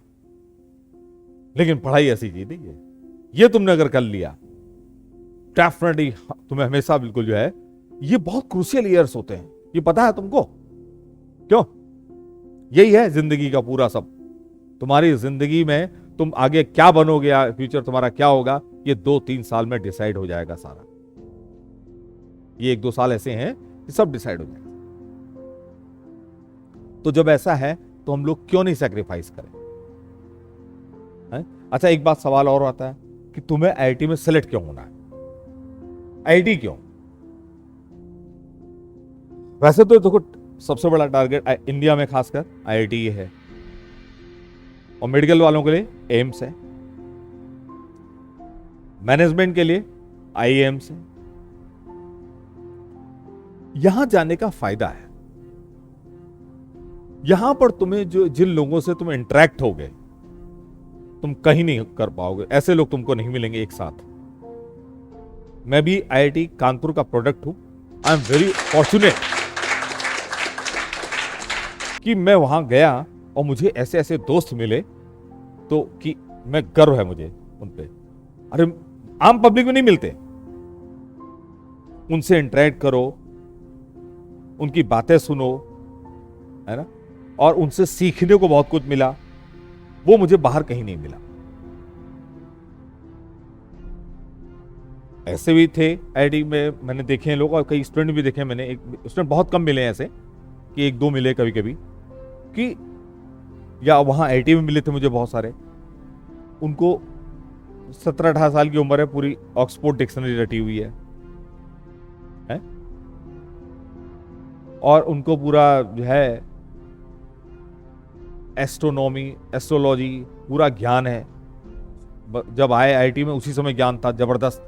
लेकिन पढ़ाई ऐसी चीज नहीं है, ये तुमने अगर कर लिया डेफिनेटली तुम्हें हमेशा बिल्कुल जो है, ये बहुत क्रूशियल ईयर्स होते हैं, ये पता है तुमको, क्यों, यही है जिंदगी का पूरा सब। तुम्हारी जिंदगी में तुम आगे क्या बनोगे, फ्यूचर तुम्हारा क्या होगा, ये 2-3 साल में डिसाइड हो जाएगा सारा। ये 1-2 साल ऐसे हैं कि सब डिसाइड हो जाएगा। तो जब ऐसा है तो हम लोग क्यों नहीं सैक्रिफाइस करें, है? अच्छा, एक बात सवाल और आता है कि तुम्हें आईआईटी में सेलेक्ट क्यों होना है, आईआईटी क्यों? वैसे तो देखो सबसे बड़ा टारगेट इंडिया में खासकर आईआईटी है, और मेडिकल वालों के लिए एम्स है, मैनेजमेंट के लिए आईएम्स है। यहां जाने का फायदा है, यहां पर तुम्हें जो जिन लोगों से तुम इंटरेक्ट होगे, तुम कहीं नहीं कर पाओगे, ऐसे लोग तुमको नहीं मिलेंगे एक साथ। मैं भी आईआईटी कानपुर का प्रोडक्ट हूं, आई एम वेरी फॉर्चुनेट कि मैं वहां गया और मुझे ऐसे ऐसे दोस्त मिले, तो कि मैं गर्व है मुझे उन पे। अरे आम पब्लिक में नहीं मिलते, उनसे इंटरेक्ट करो, उनकी बातें सुनो, है ना, और उनसे सीखने को बहुत कुछ मिला, वो मुझे बाहर कहीं नहीं मिला। ऐसे भी थे आईआईटी में, मैंने देखे हैं लोग, और कई स्टूडेंट भी देखे मैंने। एक स्टूडेंट बहुत कम मिले हैं ऐसे, कि 1-2 मिले कभी कभी, कि या वहां आईआईटी में मिले थे मुझे बहुत सारे। उनको 17-18 साल की उम्र है, पूरी ऑक्सफोर्ड डिक्शनरी रटी हुई है, और उनको पूरा जो है एस्ट्रोनॉमी, एस्ट्रोलॉजी पूरा ज्ञान है। जब आए आईआईटी में उसी समय ज्ञान था जबरदस्त।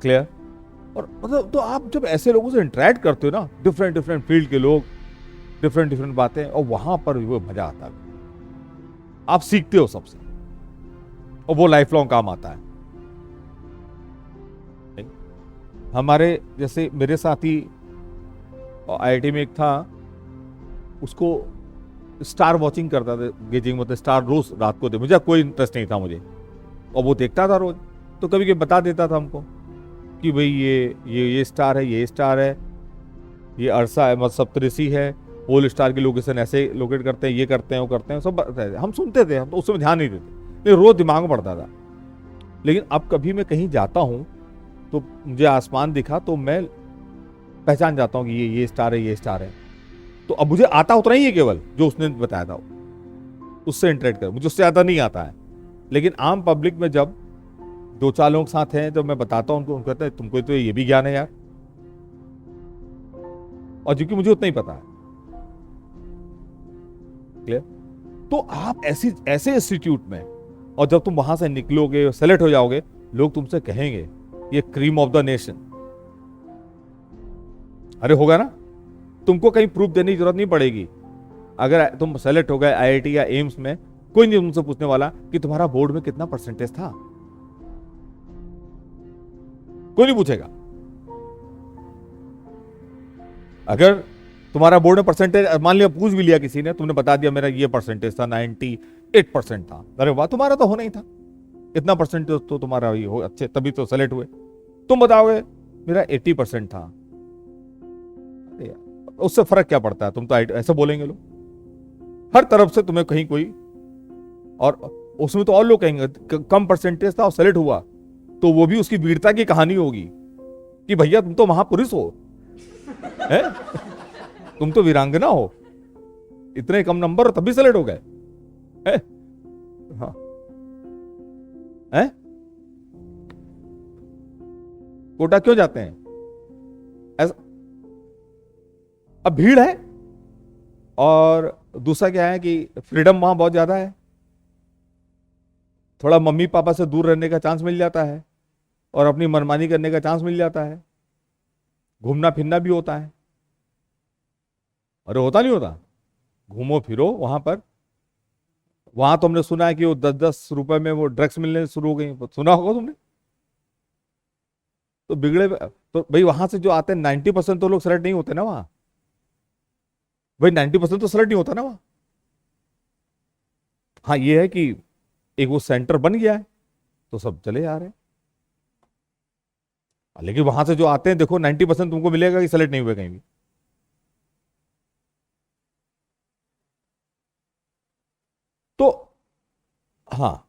क्लियर? और मतलब तो आप जब ऐसे लोगों से इंटरेक्ट करते हो ना, डिफरेंट डिफरेंट फील्ड के लोग, डिफरेंट डिफरेंट बातें, और वहां पर वो मजा आता है। आप सीखते हो सबसे, और वो लाइफ लॉन्ग काम आता है। हमारे जैसे मेरे साथी आईआईटी में एक था, उसको स्टार वॉचिंग करता था, गेजिंग मतलब स्टार रोज रात को दे, मुझे कोई इंटरेस्ट नहीं था मुझे, और वो देखता था रोज। तो कभी कभी बता देता था हमको कि भाई ये स्टार है, ये स्टार है, ये अरसा है, मतलब सप्तऋषि है, पोल स्टार की लोकेशन ऐसे लोकेट करते हैं, ये करते हैं, वो करते हैं, सब बताते थे। हम सुनते थे, हम तो उस समय ध्यान नहीं देते, लेकिन रोज दिमाग में पड़ता था। लेकिन अब कभी मैं कहीं जाता हूं तो मुझे आसमान दिखा तो मैं पहचान जाता हूं कि ये स्टार है, ये स्टार है। तो अब मुझे आता उतना ही है, केवल जो उसने बताया था उससे इंटरेक्ट कर, मुझे उससे ज्यादा नहीं आता है। लेकिन आम पब्लिक में जब दो चार लोग साथ हैं तो मैं बताता हूं उनको कहते हैं तुमको तो ये भी ज्ञान है यार, और क्योंकि मुझे उतना ही पता है। क्लियर? तो आप ऐसे इंस्टीट्यूट में, और जब तुम वहां से निकलोगे, सेलेक्ट हो जाओगे, लोग तुमसे कहेंगे ये क्रीम ऑफ द नेशन। अरे होगा ना, तुमको कहीं प्रूफ देने की जरूरत नहीं पड़ेगी। अगर तुम सेलेक्ट हो गए आईआईटी या एम्स में, कोई नहीं तुमसे पूछने वाला कि तुम्हारा बोर्ड में कितना परसेंटेज था, कोई नहीं पूछेगा। अगर तुम्हारा बोर्ड में परसेंटेज मान लिया पूछ भी लिया किसी ने, तुमने बता दिया मेरा ये परसेंटेज था, 98% था, अरे वाह तुम्हारा तो होना ही था, इतना परसेंटेज तो तुम्हारा ये हो, अच्छे तभी तो सेलेक्ट हुए। तुम बताओगे मेरा 80% था, उससे फर्क क्या पड़ता है, तुम तो ऐसे बोलेंगे लोग हर तरफ से तुम्हें कहीं कोई, और उसमें तो और लोग कहेंगे कम परसेंटेज था और सेलेक्ट हुआ, तो वो भी उसकी वीरता की कहानी होगी कि भैया तुम तो महापुरुष हो, है? तुम तो वीरांगना हो, इतने कम नंबर तभी सेलेक्ट हो गए, है? हाँ, है? कोटा क्यों जाते हैं ऐसा? अब भीड़ है, और दूसरा क्या है कि फ्रीडम वहां बहुत ज्यादा है, थोड़ा मम्मी पापा से दूर रहने का चांस मिल जाता है, और अपनी मनमानी करने का चांस मिल जाता है, घूमना फिरना भी होता है। अरे होता नहीं होता, घूमो फिरो वहां पर। वहां तो हमने सुना है कि वो 10-10 रुपए में वो ड्रग्स मिलने शुरू हो गई, सुना होगा तुमने। तो बिगड़े तो भाई वहां से जो आते हैं 90% तो लोग सेलेक्ट नहीं होते ना वहां, भाई 90% तो सेलेक्ट नहीं होता ना वहां। हाँ ये है कि एक वो सेंटर बन गया है तो सब चले जा रहे हैं, लेकिन वहां से जो आते हैं देखो 90% तुमको मिलेगा कि सेलेक्ट नहीं हुए कहीं भी। तो हाँ,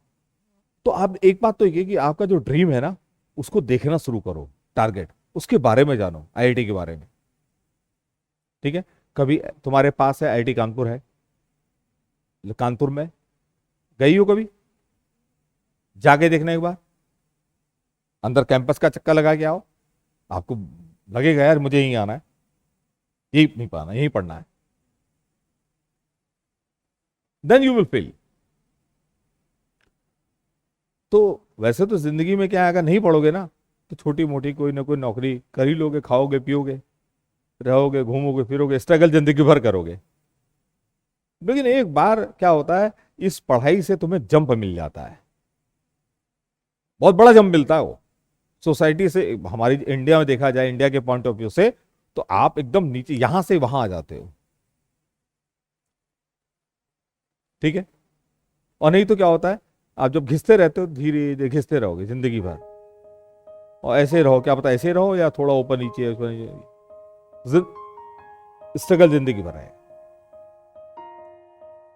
तो आप एक बात तो ये कि आपका जो ड्रीम है ना उसको देखना शुरू करो, टारगेट उसके बारे में जानो, आईआईटी के बारे में। ठीक है? कभी तुम्हारे पास है आईआईटी कानपुर है, कानपुर में गई हो कभी? जाके देखना एक बार, अंदर कैंपस का चक्कर लगा के आओ, आपको लगेगा यार मुझे यहीं आना है, यही नहीं पाना, यहीं पढ़ना है, देन यू विल फील। तो वैसे तो जिंदगी में क्या है, अगर नहीं पढ़ोगे ना तो छोटी मोटी कोई ना कोई नौकरी कर ही लोगे, खाओगे पियोगे, रहोगे, घूमोगे फिरोगे, स्ट्रगल जिंदगी भर करोगे। लेकिन एक बार क्या होता है, इस पढ़ाई से तुम्हें जंप मिल जाता है, बहुत बड़ा जंप मिलता है वो सोसाइटी से। हमारी इंडिया में देखा जाए, इंडिया के पॉइंट ऑफ व्यू से, तो आप एकदम नीचे यहां से वहां आ जाते हो। ठीक है? और नहीं तो क्या होता है, आप जब घिसते रहते हो, धीरे धीरे घिसते रहोगे जिंदगी भर, और ऐसे रहो, क्या पता ऐसे रहो या थोड़ा ऊपर नीचे ऊपर नीचे, स्ट्रगल जिंदगी भर है।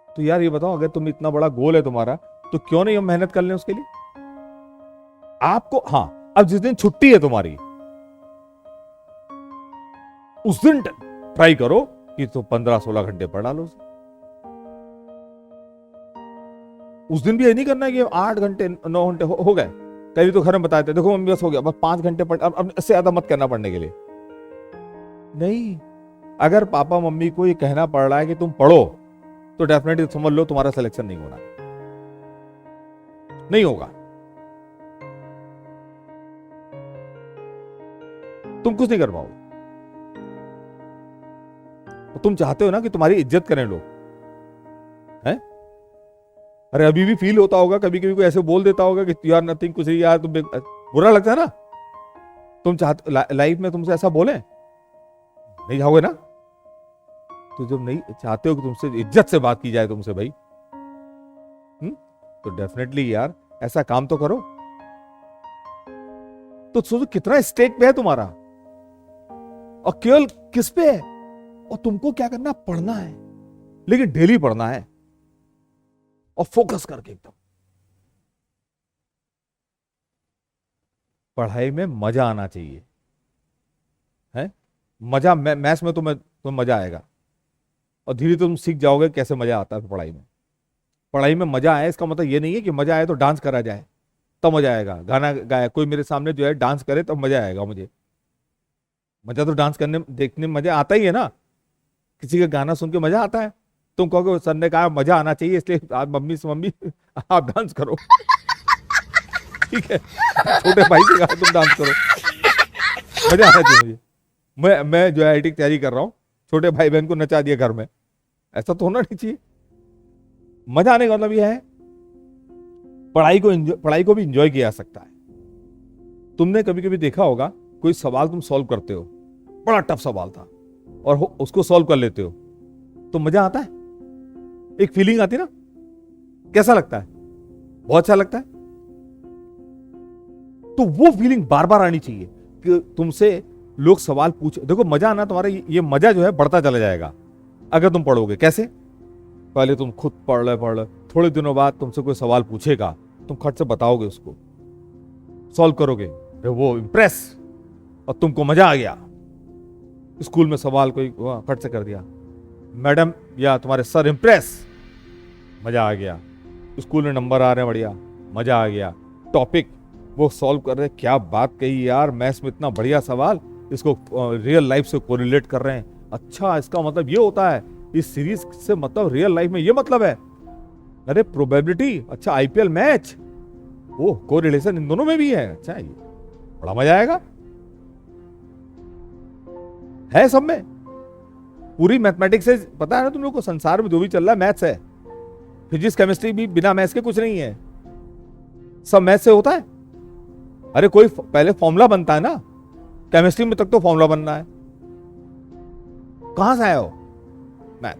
तो यार ये बताओ, अगर तुम इतना बड़ा गोल है तुम्हारा, तो क्यों नहीं हम मेहनत कर लें उसके लिए? आपको हाँ, अब जिस दिन छुट्टी है तुम्हारी उस दिन ट्राई करो कि तो 15-16 घंटे पढ़ डालो। उस दिन भी ये नहीं करना है कि 8 घंटे 9 घंटे हो गए। कभी तो घर में बताते देखो मम्मी बस हो गया, बस 5 घंटे पढ़, अब इससे ज्यादा मत करना पढ़ने के लिए। नहीं, अगर पापा मम्मी को ये कहना पड़ रहा है कि तुम पढ़ो, तो डेफिनेटली समझ लो तुम्हारा सिलेक्शन नहीं होना, नहीं होगा। तुम कुछ नहीं कर पाओगे। तुम चाहते हो ना कि तुम्हारी इज्जत करें लोग, हैं? अरे अभी भी फील होता होगा, कभी कभी कोई ऐसे बोल देता होगा कि यू आर नथिंग, कुछ नहीं यार, तुम बुरा लगता है ना। तुम चाहते लाइफ में तुमसे ऐसा बोले, नहीं चाहोगे ना। तो जब नहीं चाहते हो कि तुमसे इज्जत से बात की जाए तुमसे भाई, तो डेफिनेटली यार ऐसा काम तो करो। तो सोचो कितना स्टेक पे है तुम्हारा, और केवल किस पे है, और तुमको क्या करना, पढ़ना है, लेकिन डेली पढ़ना है और फोकस करके एकदम। पढ़ाई में मजा आना चाहिए, है मजा। मैथ्स में तुम्हें मजा आएगा, और धीरे तुम सीख जाओगे कैसे मजा आता है पढ़ाई में। पढ़ाई में मजा आए इसका मतलब ये नहीं है कि मजा आए तो डांस करा जाए तब मजा आएगा, गाना गाया कोई मेरे सामने जो है डांस करे तब मजा आएगा मुझे। मजा तो डांस करने देखने में मजा आता ही है ना। किसी का गाना सुन के मजा आता है। तुम कहोगे सर ने कहा मजा आना चाहिए इसलिए आज मम्मी से मम्मी आप डांस करो ठीक है, छोटे भाई से कहा तुम डांस करो, मजा आना चाहिए मुझे। मैं जो है आईटी की तैयारी कर रहा हूँ, छोटे भाई बहन को नचा दिया घर में, ऐसा तो होना नहीं चाहिए। मजा आने का मतलब यह है पढ़ाई को भी एंजॉय किया जा सकता है। तुमने कभी कभी देखा होगा कोई सवाल तुम सॉल्व करते हो, बड़ा टफ सवाल था, और उसको सॉल्व कर लेते हो, तो मजा आता है, एक फीलिंग आती है ना। कैसा लगता है? बहुत अच्छा लगता है। तो वो फीलिंग बार बार आनी चाहिए कि तुमसे लोग सवाल पूछे। देखो मजा आना, तुम्हारा ये मजा जो है बढ़ता चला जाएगा अगर तुम पढ़ोगे। कैसे? पहले तुम खुद पढ़ ले, थोड़े दिनों बाद तुमसे कोई सवाल पूछेगा, तुम खट से बताओगे, उसको सॉल्व करोगे, वो इंप्रेस, और तुमको मजा आ गया। स्कूल में सवाल कोई खट से कर दिया, मैडम या तुम्हारे सर इंप्रेस, मजा आ गया। स्कूल में नंबर आ रहे हैं बढ़िया, मजा आ गया। टॉपिक वो सॉल्व कर रहे, क्या बात कही यार, मैथ्स में इतना बढ़िया सवाल, इसको रियल लाइफ से कोरिलेट कर रहे हैं। अच्छा, इसका मतलब ये होता है, इस सीरीज से मतलब रियल लाइफ में ये मतलब है। अरे प्रोबेबिलिटी, अच्छा आईपीएल मैच, वो कोरिलेशन इन दोनों में भी है। अच्छा, ये बड़ा मजा आएगा, है सब में। पूरी मैथमेटिक्स से पता है ना तुम लोग को, संसार में जो भी चल रहा है मैथ्स है। फिजिक्स केमिस्ट्री भी बिना मैथ्स के कुछ नहीं है, सब मैथ्स से होता है। अरे कोई पहले फॉर्मूला बनता है ना, केमिस्ट्री में तक तो फॉर्मूला बनना है। कहां से आया हो? मैथ।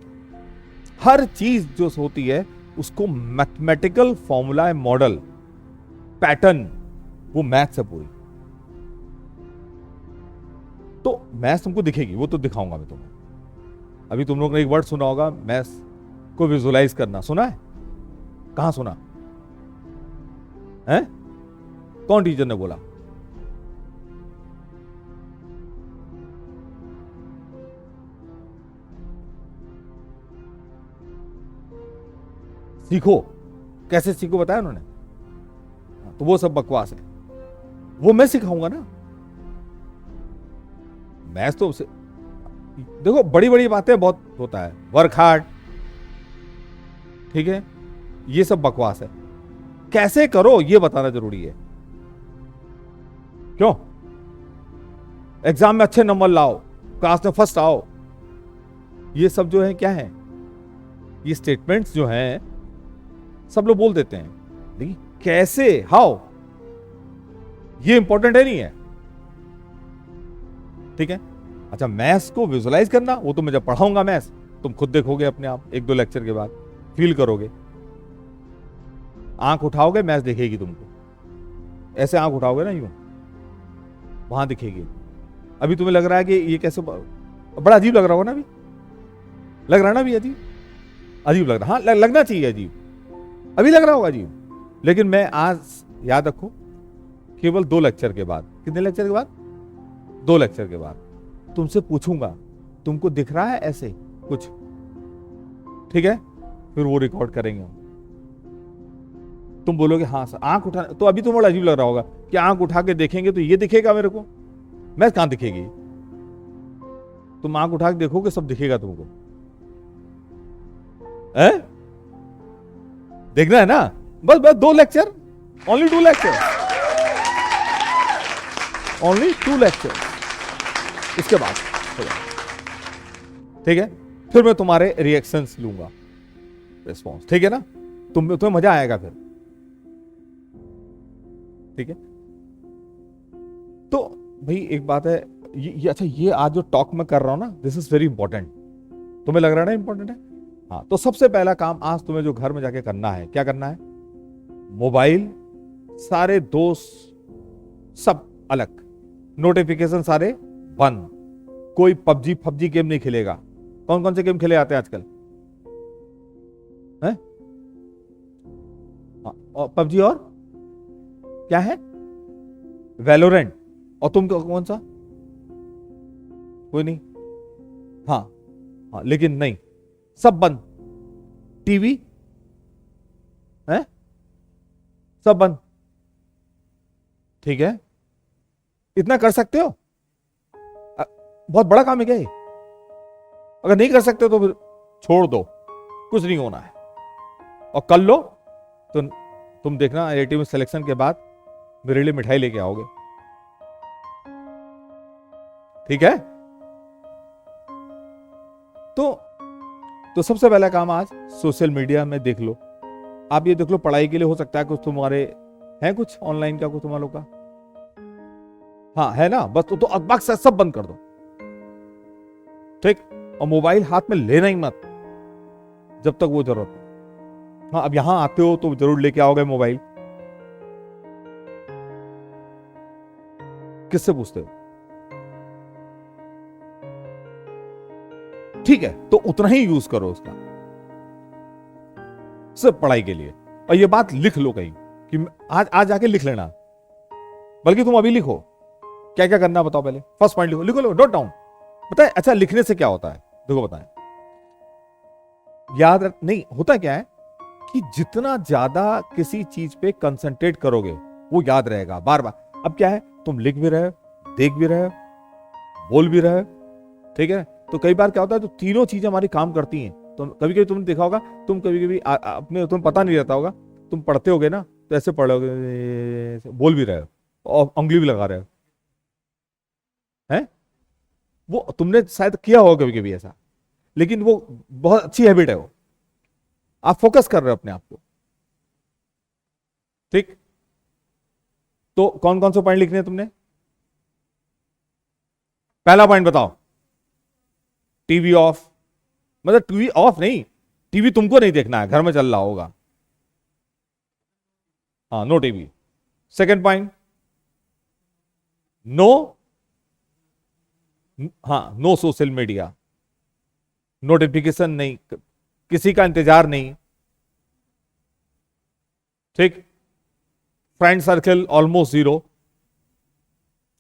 हर चीज जो होती है उसको मैथमेटिकल फॉर्मूला है, मॉडल, पैटर्न, वो मैथ्स है पूरी। तो मैथ्स तुमको दिखेगी, वो तो दिखाऊंगा मैं तुम्हें। अभी तुम लोग ने एक वर्ड सुना होगा, मैथ्स को विजुअलाइज करना, सुना है? कहां सुना है? कौन टीचर ने बोला? सीखो, कैसे सीखो बताया उन्होंने। तो वो सब बकवास है, वो मैं सिखाऊंगा ना। मैथ्स तो देखो बड़ी बड़ी बातें बहुत होता है, वर्क हार्ड, ठीक है, ये सब बकवास है। कैसे करो ये बताना जरूरी है। क्यों? एग्जाम में अच्छे नंबर लाओ, क्लास में फर्स्ट आओ, ये सब जो है क्या है, ये स्टेटमेंट्स जो हैं सब लोग बोल देते हैं, लेकिन कैसे, हाउ, ये इंपॉर्टेंट है नहीं है, ठीक है। अच्छा, मैथ्स को विजुअलाइज करना, वो तो मैं जब पढ़ाऊंगा मैथ्स, तुम खुद देखोगे अपने आप, एक दो लेक्चर के बाद फील करोगे। आंख उठाओगे, मैथ्स दिखेगी तुमको, ऐसे आंख उठाओगे ना यूं, वहां दिखेगी। अभी तुम्हें लग रहा है कि ये कैसे, बड़ा अजीब लग रहा होगा ना, अभी लग रहा है ना, अभी अजीब लग रहा, हाँ लगना चाहिए अजीब, अभी लग रहा होगा अजीब, लेकिन मैं आज, याद रखो, केवल 2 लेक्चर के बाद, कितने लेक्चर के बाद? 2 लेक्चर के बाद तुमसे पूछूंगा, तुमको दिख रहा है ऐसे कुछ, ठीक है, फिर वो रिकॉर्ड करेंगे हम। तुम बोलोगे हाँ सर, आंख उठा, तो अभी तो बड़ा अजीब लग रहा होगा कि आंख उठा के देखेंगे तो ये दिखेगा मेरे को, मैथ कहां दिखेगी, तुम आंख उठा के देखोगे, सब दिखेगा तुमको। है? देखना है ना? बस बस 2 lecture, only 2 lecture, only 2 lecture, इसके बाद हो जाएगा। ठीक है, फिर मैं तुम्हारे रिएक्शंस लूंगा, रिस्पॉन्स। ठीक है ना? तुम्हें मजा आएगा फिर। ठीक है, तो भाई एक बात है, ये अच्छा, ये आज जो टॉक मैं कर रहा हूं ना, दिस इज वेरी इंपॉर्टेंट। तुम्हें लग रहा है ना इंपॉर्टेंट है? हाँ, तो सबसे पहला काम आज तुम्हें जो घर में जाके करना है, क्या करना है? मोबाइल, सारे दोस्त सब अलग, नोटिफिकेशन सारे बंद, कोई पबजी गेम नहीं खेलेगा। कौन कौन से गेम खेले जाते हैं आजकल? हैं? और पबजी, और क्या है? वैलोरेंट। और तुम कौन सा? कोई नहीं? हाँ हाँ, लेकिन नहीं, सब बंद। टीवी है, सब बंद। ठीक है, इतना कर सकते हो? बहुत बड़ा काम है क्या ये? अगर नहीं कर सकते तो फिर छोड़ दो, कुछ नहीं होना है। और कर लो तो तुम देखना IIT में सिलेक्शन के बाद मेरे लिए मिठाई लेके आओगे। ठीक है? तो सबसे पहला काम आज सोशल मीडिया में देख लो। आप ये देख लो, पढ़ाई के लिए हो सकता है कुछ तुम्हारे है, कुछ ऑनलाइन का कुछ तुम्हारे लोग का, हाँ है ना? बस तो अखबार से सब बंद कर दो। ठीक? और मोबाइल हाथ में लेना ही मत जब तक वो जरूरत हो। हाँ, अब यहां आते हो तो जरूर लेके आओगे मोबाइल। किससे पूछते हो? ठीक है, तो उतना ही यूज करो उसका, सिर्फ पढ़ाई के लिए। और ये बात लिख लो कहीं कि आज आके लिख लेना, बल्कि तुम अभी लिखो क्या क्या करना बताओ। पहले फर्स्ट पॉइंट लिखो, लिखो, नोट डाउन। बताए अच्छा, लिखने से क्या होता है? देखो बताएं, याद नहीं होता क्या है कि जितना ज्यादा किसी चीज पे कंसंट्रेट करोगे वो याद रहेगा बार बार। अब क्या है, तुम लिख भी रहे हो, देख भी रहे हो, बोल भी रहे हो। ठीक है, तो कई बार क्या होता है, तो तीनों चीजें हमारी काम करती हैं। तो कभी कभी तुमने देखा होगा, तुम कभी कभी अपने तुम्हें पता नहीं रहता होगा, तुम पढ़ते होगे ना तो ऐसे पढ़ोगे, बोल भी रहे हो और उंगली भी लगा रहे हो, हैं? वो तुमने शायद किया होगा कभी कभी ऐसा, लेकिन वो बहुत अच्छी हैबिट है। वो आप फोकस कर रहे हो अपने आप को। ठीक? तो कौन कौन से पॉइंट लिखने हैं तुमने? पहला पॉइंट बताओ, टीवी ऑफ। मतलब टीवी ऑफ नहीं, टीवी तुमको नहीं देखना है, घर में चल रहा होगा। हाँ, no TV. Second point, no, हाँ, नो सोशल मीडिया, नोटिफिकेशन नहीं, किसी का इंतजार नहीं। ठीक? Friend circle almost zero.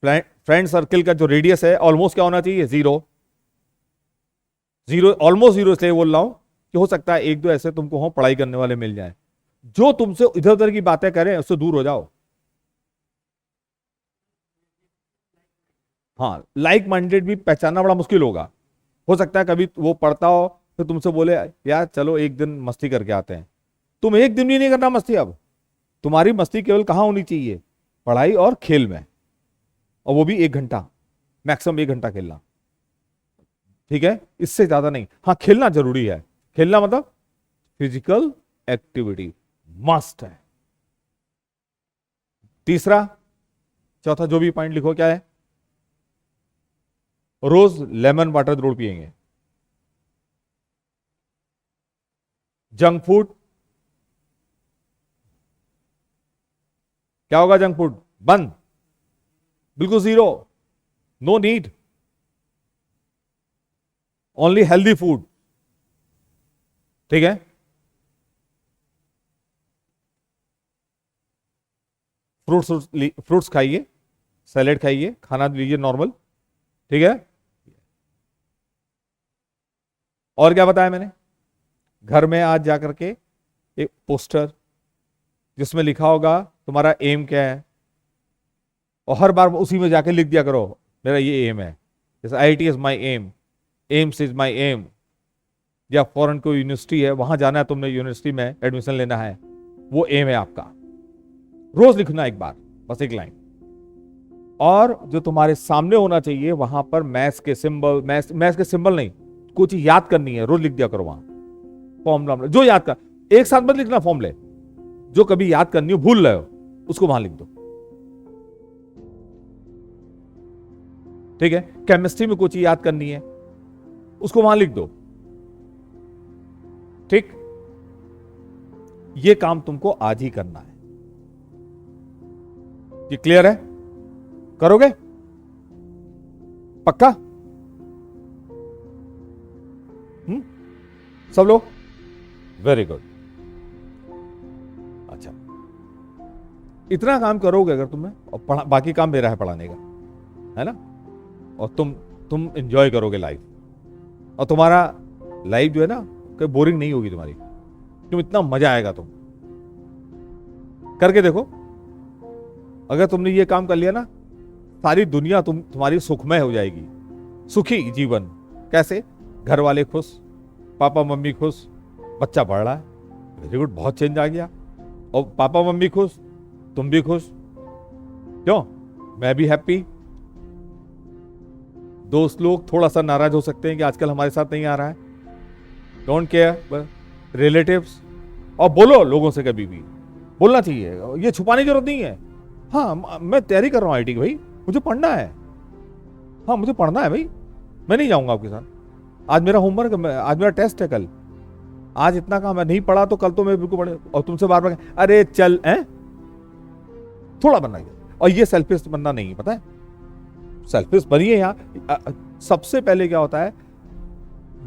Friend circle का जो रेडियस है ऑलमोस्ट क्या होना चाहिए? जीरो। जीरो, ऑलमोस्ट जीरो इसलिए बोल रहा हूं कि हो सकता है एक दो ऐसे तुमको हो पढ़ाई करने वाले मिल जाए जो तुमसे इधर उधर की बातें करें, उससे दूर हो जाओ। हाँ, लाइक माइंडेड भी पहचानना बड़ा मुश्किल होगा। हो सकता है कभी वो पढ़ता हो तो तुमसे बोले यार चलो एक दिन मस्ती करके आते हैं। तुम एक दिन भी नहीं करना मस्ती। अब तुम्हारी मस्ती केवल कहां होनी चाहिए? पढ़ाई और खेल में, और वो भी 1 घंटा, मैक्सिमम 1 घंटा खेलना। ठीक है, इससे ज्यादा नहीं। हाँ, खेलना जरूरी है। खेलना मतलब फिजिकल एक्टिविटी मस्ट है। तीसरा, चौथा जो भी पॉइंट लिखो, क्या है? रोज लेमन वाटर जरूर पिएंगे। जंक फूड, क्या होगा? जंक फूड बंद, बिल्कुल zero, no need, only healthy food. ठीक है? फ्रूट्स खाइए, सैलेड खाइए, खाना लीजिए नॉर्मल। ठीक है? और क्या बताया मैंने? घर में आज जाकर के एक पोस्टर जिसमें लिखा होगा तुम्हारा एम क्या है, और हर बार उसी में जाके लिख दिया करो मेरा ये एम है। जैसे IIT is my aim, AIIMS is my aim, या फॉरेन कोई यूनिवर्सिटी है वहां जाना है, तुमने यूनिवर्सिटी में एडमिशन लेना है, वो एम है आपका। रोज लिखना एक बार, बस एक लाइन। और जो तुम्हारे सामने होना चाहिए वहां पर मैथ्स के सिंबल, मैथ्स के सिंबल नहीं, कुछ चीज याद करनी है, रोज लिख दिया करो वहां। फॉर्मूला जो याद कर, एक साथ मत लिखना फॉर्मूले, जो कभी याद करनी हो भूल रहे हो उसको वहां लिख दो, ठीक है। केमिस्ट्री में कुछ याद करनी है उसको वहां लिख दो, ठीक। ये काम तुमको आज ही करना है। ये क्लियर है? करोगे पक्का? सब लोग? Very good. अच्छा, इतना काम करोगे अगर तुम्हें, और बाकी काम मेरा है पढ़ाने का, है ना। और तुम एंजॉय करोगे लाइफ, और तुम्हारा लाइफ जो है ना कोई बोरिंग नहीं होगी तुम्हारी, तुम इतना मजा आएगा। तुम करके देखो, अगर तुमने ये काम कर लिया ना, सारी दुनिया तुम्हारी सुखमय हो जाएगी, सुखी जीवन। कैसे? घर वाले खुश, पापा मम्मी खुश, बच्चा बढ़ रहा है, वेरी गुड, बहुत चेंज आ गया, और पापा मम्मी खुश, तुम भी खुश, क्यों? मैं भी हैप्पी। दोस्त लोग थोड़ा सा नाराज हो सकते हैं कि आजकल हमारे साथ नहीं आ रहा है, डोंट केयर, रिलेटिव्स, और बोलो लोगों से, कभी भी बोलना चाहिए, ये छुपाने की जरूरत नहीं है। हाँ, मैं तैयारी कर रहा हूँ आईटी की, भाई मुझे पढ़ना है, हाँ मुझे पढ़ना है भाई, मैं नहीं जाऊंगा आपके साथ, आज मेरा होमवर्क, आज मेरा टेस्ट है, कल आज इतना काम है, नहीं पढ़ा तो कल तो मैं बिल्कुल पढ़े। और तुमसे बार बार अरे चल है, थोड़ा बनना है। और ये सेल्फिश बनना नहीं है, पता है, सेल्फिश बनिए। यहाँ सबसे पहले क्या होता है,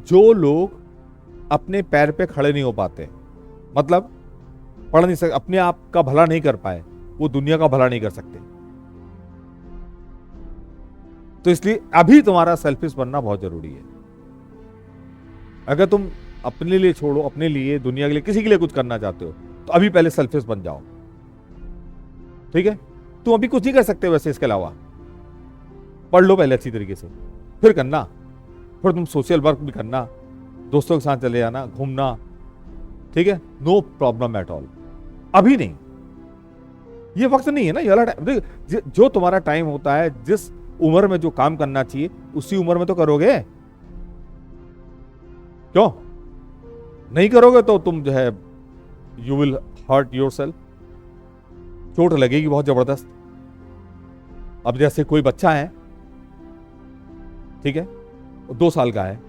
जो लोग अपने पैर पे खड़े नहीं हो पाते, मतलब पढ़ नहीं सकते, अपने आप का भला नहीं कर पाए, वो दुनिया का भला नहीं कर सकते। तो इसलिए अभी तुम्हारा सेल्फिश बनना बहुत जरूरी है। अगर तुम अपने लिए छोड़ो, अपने लिए, दुनिया के लिए, किसी के लिए कुछ करना चाहते हो, तो अभी पहले सेल्फिश बन जाओ, ठीक है। तुम अभी कुछ नहीं कर सकते वैसे, इसके अलावा पढ़ लो पहले अच्छी तरीके से, फिर करना, फिर तुम सोशल वर्क भी करना, दोस्तों के साथ चले जाना, घूमना, ठीक है, नो प्रॉब्लम एट ऑल। अभी नहीं, ये वक्त नहीं है ना, ये वाला टाइम, जो तुम्हारा टाइम होता है, जिस उम्र में जो काम करना चाहिए उसी उम्र में तो करोगे, क्यों? नहीं करोगे तो तुम जो है, यू विल हर्ट योरसेल्फ, चोट लगेगी बहुत जबरदस्त। अब जैसे कोई बच्चा है, ठीक है, 2 साल का है,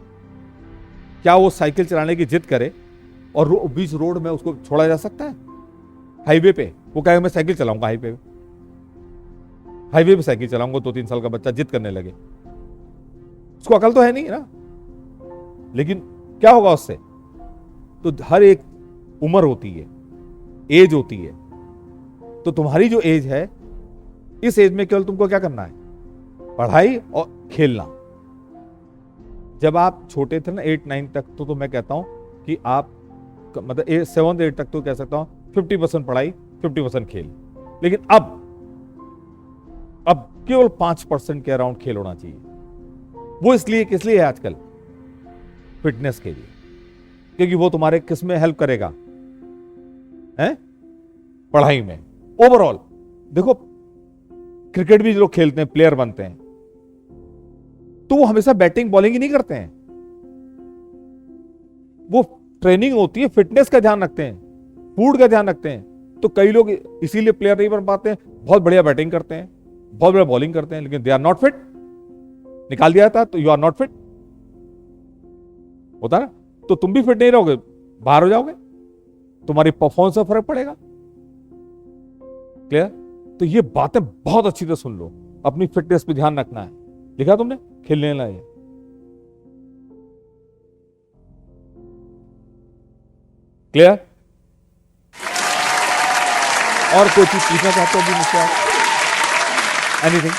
क्या वो साइकिल चलाने की जिद करे और बीच रोड में उसको छोड़ा जा सकता है? हाईवे पे वो कहेगा मैं साइकिल चलाऊंगा, हाईवे पे साइकिल चलाऊंगा, 2-3 साल का बच्चा जिद करने लगे, उसको अकल तो है नहीं ना, लेकिन क्या होगा उससे? तो हर एक उम्र होती है, एज होती है, तो तुम्हारी जो एज है, इस एज में केवल तुमको क्या करना है? पढ़ाई और खेलना। जब आप छोटे थे ना, 8-9 तक, तो मैं कहता हूं कि आप मतलब 7-8 तक तो कह सकता हूं 50% पढ़ाई, 50% खेल। लेकिन अब केवल 5% के अराउंड खेल होना चाहिए। वो इसलिए किस लिए है आजकल? फिटनेस के लिए, क्योंकि वो तुम्हारे किस में हेल्प करेगा? हैं? पढ़ाई में। ओवरऑल देखो, क्रिकेट भी लोग खेलते हैं, प्लेयर बनते हैं, तो वो हमेशा बैटिंग बॉलिंग ही नहीं करते हैं, वो ट्रेनिंग होती है, फिटनेस का ध्यान रखते हैं, फूड का ध्यान रखते हैं। तो कई लोग इसीलिए प्लेयर नहीं बन पाते हैं, बहुत बढ़िया बैटिंग करते हैं, बहुत बढ़िया बॉलिंग करते हैं, लेकिन दे आर नॉट फिट। निकाल दिया था तो यू आर नॉट फिट, होता ना। तो तुम भी फिट नहीं रहोगे, बाहर हो जाओगे, तुम्हारी परफॉर्मेंस से फर्क पड़ेगा। क्लियर? तो ये बातें बहुत अच्छी तरह सुन लो, अपनी फिटनेस पे ध्यान रखना है। लिखा तुमने? खेलने लाए। क्लियर? और कोई चीज पूछना चाहते हो भी मुझसे? एनीथिंग?